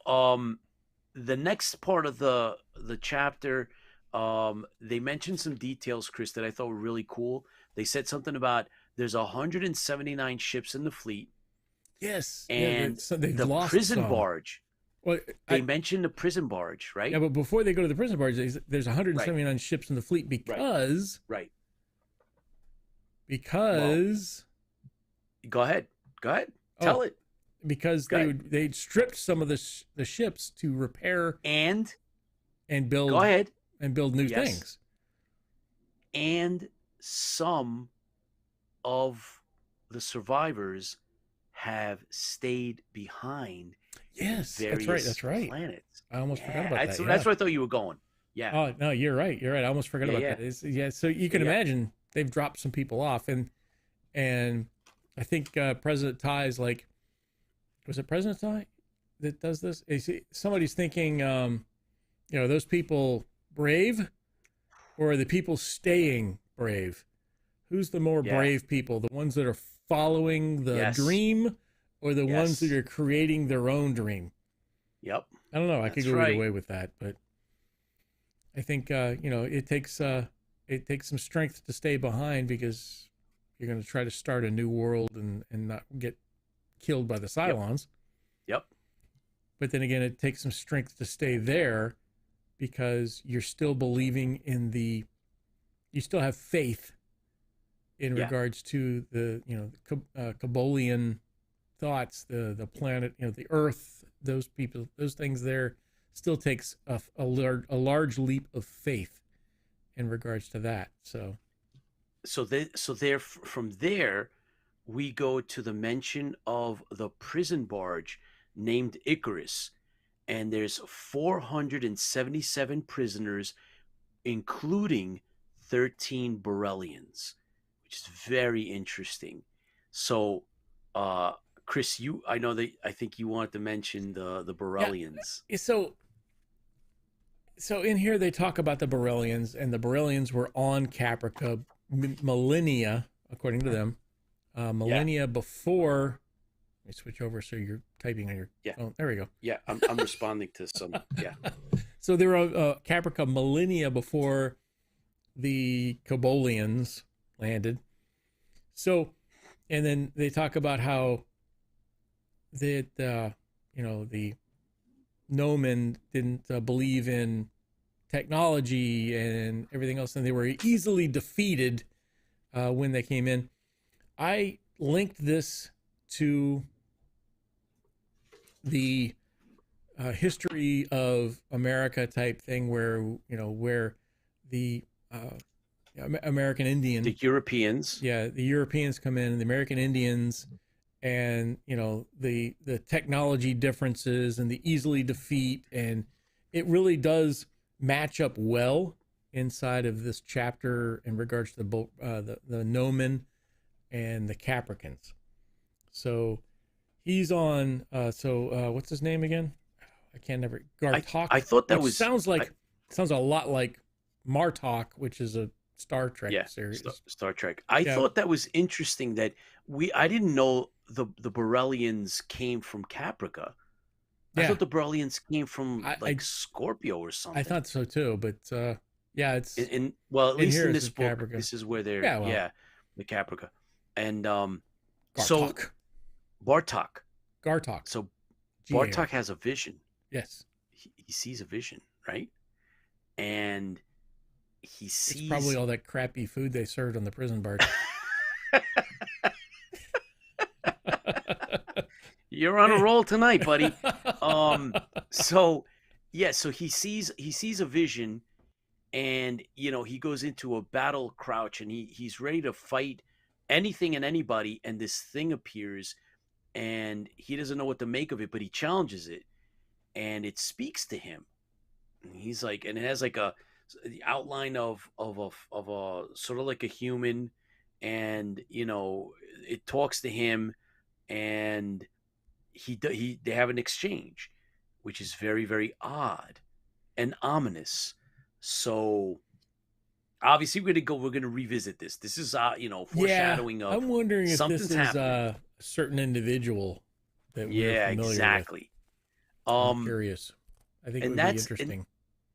the next part of the chapter, they mentioned some details, Chris, that I thought were really cool. They said something about there's 179 ships in the fleet. Yes. And the prison barge. Well, they mentioned the prison barge, right? Yeah, but before they go to the prison barge, there's 179 ships in the fleet because... Right. Because... Well, go ahead. Tell it. Because they'd stripped some of the ships to repair and build. Go ahead. And build new things. And some of the survivors have stayed behind. Yes, that's right. Planets. I almost forgot about that. That's where I thought you were going. Yeah. Oh no, you're right. I almost forgot about that. So you can imagine they've dropped some people off, and I think President Tai is like, was it President Tai that does this? Somebody's thinking, those people brave, or are the people staying brave? Who's the more brave people? The ones that are following the dream, or the ones that are creating their own dream? Yep. I don't know. I could go either way with that, but I think it takes some strength to stay behind, because you're going to try to start a new world and not get killed by the Cylons. Yep. But then again, it takes some strength to stay there, because you're still believing in you still have faith in regards to the Kabolian thoughts, the planet, the Earth, those people, those things there still takes a large leap of faith in regards to that. So from there, we go to the mention of the prison barge named Icarus, and there's 477 prisoners, including 13 Borellians, which is very interesting. So, Chris, I think you wanted to mention the Borellians. Yeah. So in here they talk about the Borellians, and the Borellians were on Caprica millennia, according to them, before. Let me switch over so you're typing on your phone. There we go. Yeah, I'm responding to some. Yeah. So they were Caprica millennia before the Kabolians landed. So, and then they talk about how that the Nomen didn't believe in technology and everything else, and they were easily defeated when they came in. I linked this to the history of America type thing, where the American Indian, the Europeans, the Europeans come in, and the American Indians, and the technology differences and the easily defeat, and it really does match up well inside of this chapter in regards to the Nomen and the Capricans. So he's on. What's his name again? I can't never. Gartok. I thought that sounds a lot like Martok, which is a Star Trek series. Star Trek. I thought that was interesting that I didn't know the Borellians came from Caprica. I thought the Borellians came from Scorpio or something. I thought so too, but it's at least in this book, Caprica. This is where they're the Caprica, and Gartok. So Bartok. Gartok. So Bartok has a vision. Yes, he sees a vision, right? And he sees. It's probably all that crappy food they served on the prison barge. You're on a roll tonight, buddy. So he sees a vision, and he goes into a battle crouch, and he's ready to fight anything and anybody, and this thing appears, and he doesn't know what to make of it, but he challenges it, and it speaks to him. And he's like, and it has like the outline of a sort of like a human, and it talks to him, and they have an exchange, which is very, very odd and ominous. So obviously we're gonna revisit this. This is foreshadowing of. I'm wondering if this is happening. A certain individual that we're familiar exactly. with. I'm curious. I think it would be interesting.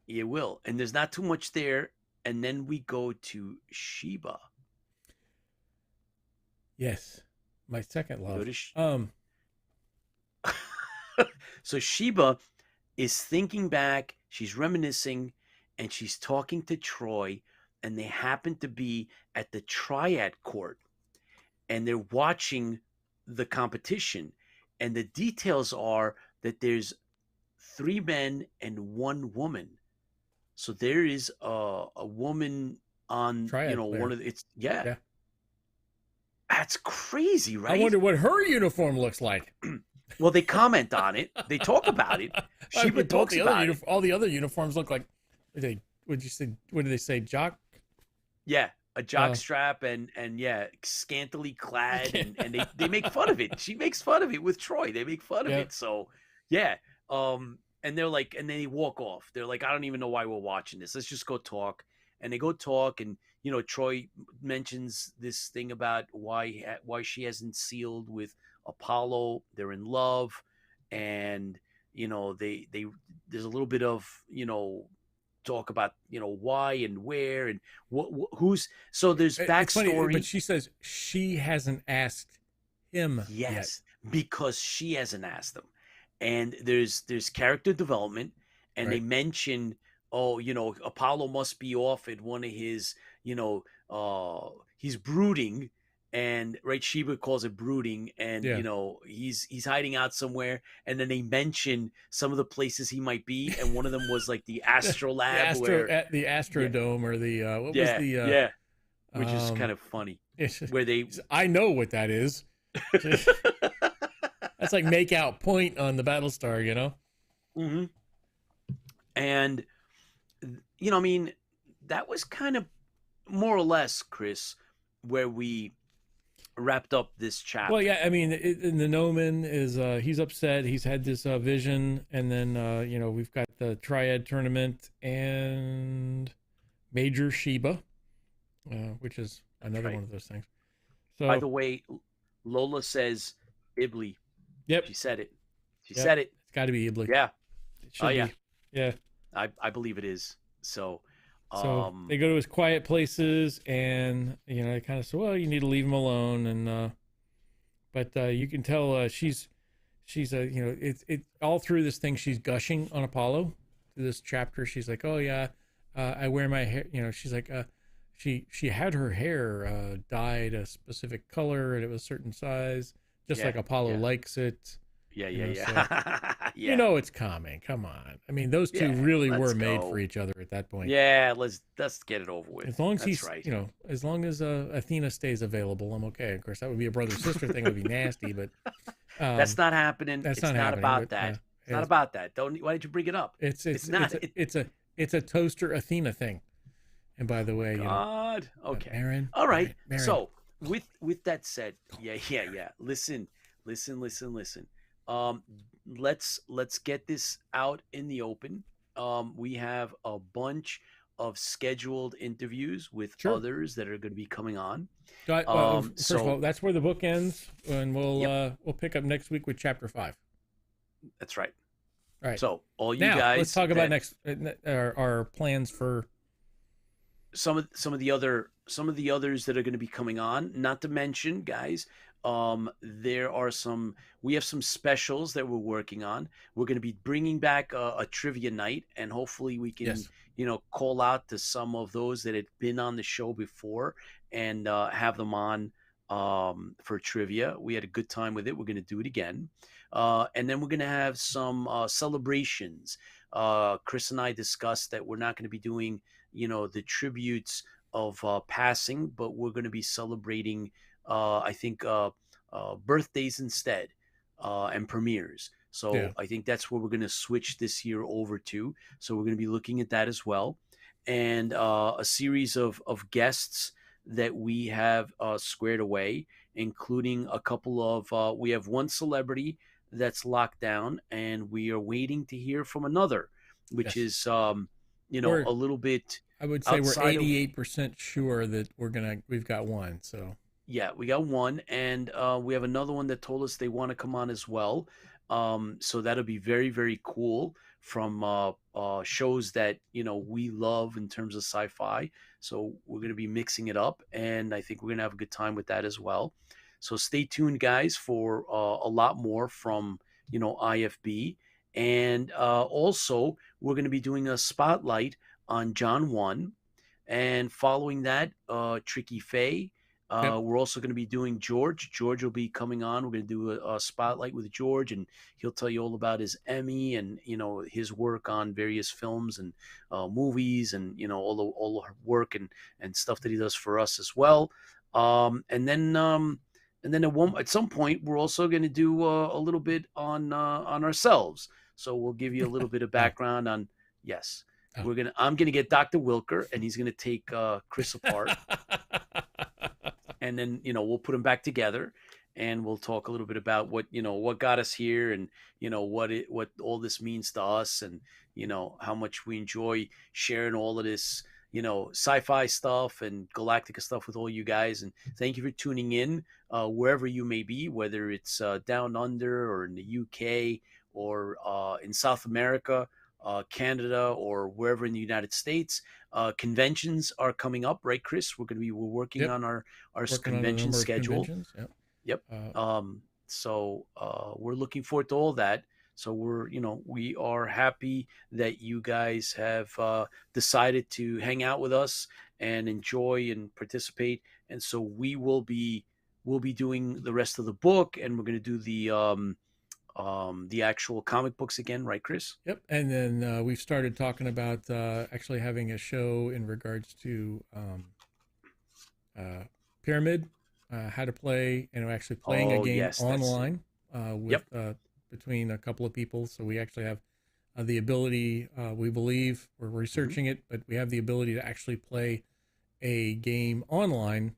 It will, and there's not too much there. And then we go to Sheba. Yes, my second love. So Sheba is thinking back, she's reminiscing, and she's talking to Troy, and they happen to be at the Triad Court, and they're watching the competition, and the details are that there's 3 men and 1 woman. So there is a woman on Triad player. One of the, it's yeah. That's crazy, right? I wonder what her uniform looks like. Well, they comment on it. They talk about it. Sheba talks about it. All the other uniforms look like. What did they say? Jock? Yeah, a jock strap and scantily clad, and they make fun of it. She makes fun of it with Troy. They make fun of it. So and they're like, and then they walk off. They're like, I don't even know why we're watching this. Let's just go talk. and they go talk, and Troy mentions this thing about why she hasn't sealed with Apollo. They're in love, and they there's a little bit of talk about why and where and who's. So there's It's funny, backstory. but she says she hasn't asked him Yes, yet. because she hasn't asked them. And there's character development, and they Right. mention, Apollo must be off at one of his, he's brooding, and right, Sheba calls it brooding, and Yeah. he's hiding out somewhere, and then they mention some of the places he might be, and one of them was like the Astrolab, the Astrodome, or the what was the yeah, which is kind of funny, where they I know what that is. That's like make out point on the Battlestar, Mm-hmm. And I mean, that was kind of more or less, Chris, where we wrapped up this chapter. Well, yeah, I mean, the Noman is he's upset. He's had this vision, and then we've got the Triad tournament and Major Sheba, which is another one of those things. So, by the way, Lola says Ibli. Yep, she said it. She Yep. said it. It's got to be Ibli. Yeah. It should yeah. be. Yeah. I believe it is. So they go to his quiet places, and they kind of say, well, you need to leave him alone, and but you can tell she's it all through this thing she's gushing on Apollo. Through this chapter, she's like, oh yeah, I wear my hair. She's like, she had her hair dyed a specific color, and it was a certain size, just like Apollo likes it. Yeah. So, it's coming. Come on. I mean, those two really were made for each other at that point. Yeah, let's get it over with. As long as That's he's, right. as long as Athena stays avavel, I'm okay. Of course, that would be a brother-sister thing. It would be nasty, but that's not happening. That's it's not happening, about but, that. yeah, It's not about that. Why did you bring it up? It's not. It's a toaster Athena thing. And by the way, God, okay, Marin. All right. Marin. So with that said, yeah. Listen. Let's get this out in the open. We have a bunch of scheduled interviews with others that are going to be coming on. First of all, that's where the book ends, and we'll pick up next week with chapter 5. That's right. All right. So all you now, guys, let's talk about next our plans for some of the others that are going to be coming on. Not to mention, guys, we have some specials that we're working on. We're going to be bringing back a trivia night, and hopefully we can call out to some of those that had been on the show before and have them on for trivia. We had a good time with it. We're going to do it again, and then we're going to have some celebrations. Chris and I discussed that we're not going to be doing the tributes of passing, but we're going to be celebrating I think birthdays instead, and premieres. So I think that's where we're going to switch this year over to. So we're going to be looking at that as well, and a series of guests that we have squared away, including a couple of. We have one celebrity that's locked down, and we are waiting to hear from another, which is a little bit. I would say we're 88% sure that we've got one. So. Yeah, we got one, and we have another one that told us they want to come on as well. So that'll be very, very cool from shows that we love in terms of sci-fi. So we're going to be mixing it up, and I think we're going to have a good time with that as well. So stay tuned, guys, for a lot more from IFB, and also we're going to be doing a spotlight on John 1, and following that, Tricky Faye. We're also going to be doing George. George will be coming on. We're going to do a spotlight with George, and he'll tell you all about his Emmy and his work on various films and movies, and all the work and stuff that he does for us as well. And then at some point we're also going to do a little bit on ourselves. So we'll give you a little bit of background on I'm going to get Dr. Wilker, and he's going to take Chris apart. And then, we'll put them back together, and we'll talk a little bit about what got us here, and, what all this means to us, and, how much we enjoy sharing all of this, sci-fi stuff and Galactica stuff with all you guys. And thank you for tuning in wherever you may be, whether it's down under or in the UK or in South America, Canada, or wherever in the United States. Conventions are coming up, right, Chris? We're working on our convention schedule. Yep. So we're looking forward to all that. So we are happy that you guys have decided to hang out with us and enjoy and participate. And so we'll be doing the rest of the book, and we're going to do the actual comic books again, right, Chris? Yep. And then we've started talking about actually having a show in regards to Pyramid, how to play, and actually playing a game online with between a couple of people. So we actually have the ability, we believe, we're researching it, but we have the ability to actually play a game online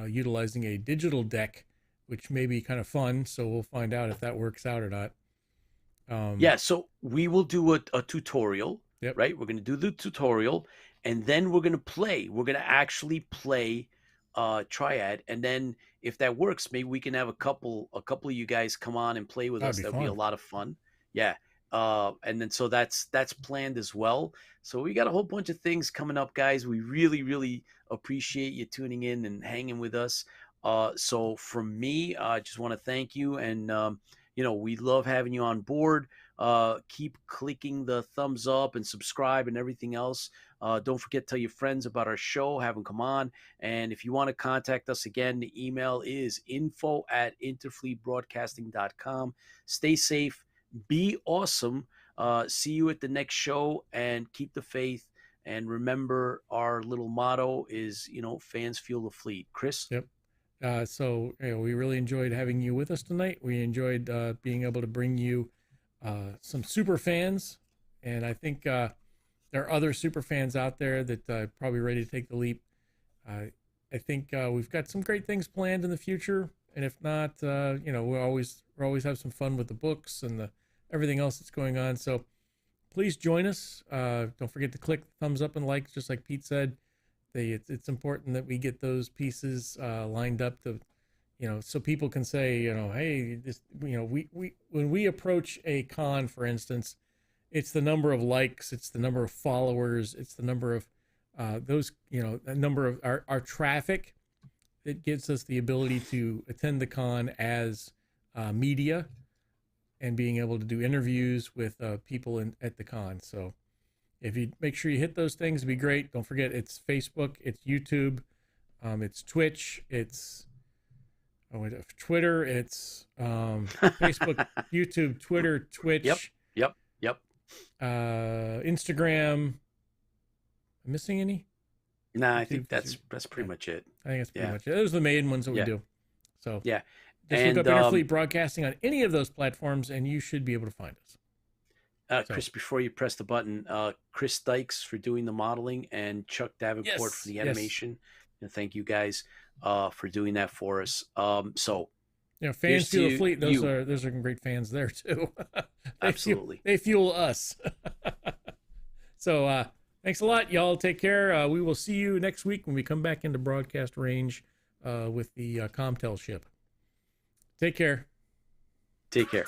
utilizing a digital deck, which may be kind of fun. So we'll find out if that works out or not. So we will do a tutorial, right? We're going to do the tutorial, and then we're going to play. We're going to actually play Triad, and then if that works, maybe we can have a couple of you guys come on and play with us. That'd be a lot of fun. And then so that's planned as well. So we got a whole bunch of things coming up, guys. We really appreciate you tuning in and hanging with us. So from me, I just want to thank you, and we love having you on board. Keep clicking the thumbs up and subscribe and everything else. Don't forget to tell your friends about our show, have them come on. And if you want to contact us again, the email is info@interfleetbroadcasting.com. Stay safe, be awesome. See you at the next show, and keep the faith. And remember, our little motto is, fans fuel the fleet. Chris? Yep. So we really enjoyed having you with us tonight. We enjoyed being able to bring you some super fans, and I think there are other super fans out there that probably ready to take the leap. I think we've got some great things planned in the future, and if not, we'll always have some fun with the books and everything else that's going on. So please join us. Don't forget to click thumbs up and likes, just like Pete said. It's important that we get those pieces lined up to, so people can say, hey, this, we when we approach a con, for instance, it's the number of likes, it's the number of followers, it's the number of those, a number of our traffic that gives us the ability to attend the con as media and being able to do interviews with people at the con. So if you make sure you hit those things, it'd be great. Don't forget, it's Facebook, it's YouTube, it's Twitch, it's Twitter, it's Facebook, YouTube, Twitter, Twitch. Yep. Instagram. I'm missing any? Nah, I think that's pretty much it. I think that's pretty much it. Those are the main ones that we do. So just look up Interfleet Broadcasting on any of those platforms, and you should be able to find us. Chris, before you press the button, Chris Dykes for doing the modeling, and Chuck Davenport for the animation. And thank you guys for doing that for us. So fans fuel the fleet. Those are some great fans there too. Absolutely. They fuel us. So thanks a lot, y'all. Take care. We will see you next week when we come back into broadcast range with the Comtel ship. Take care. Take care.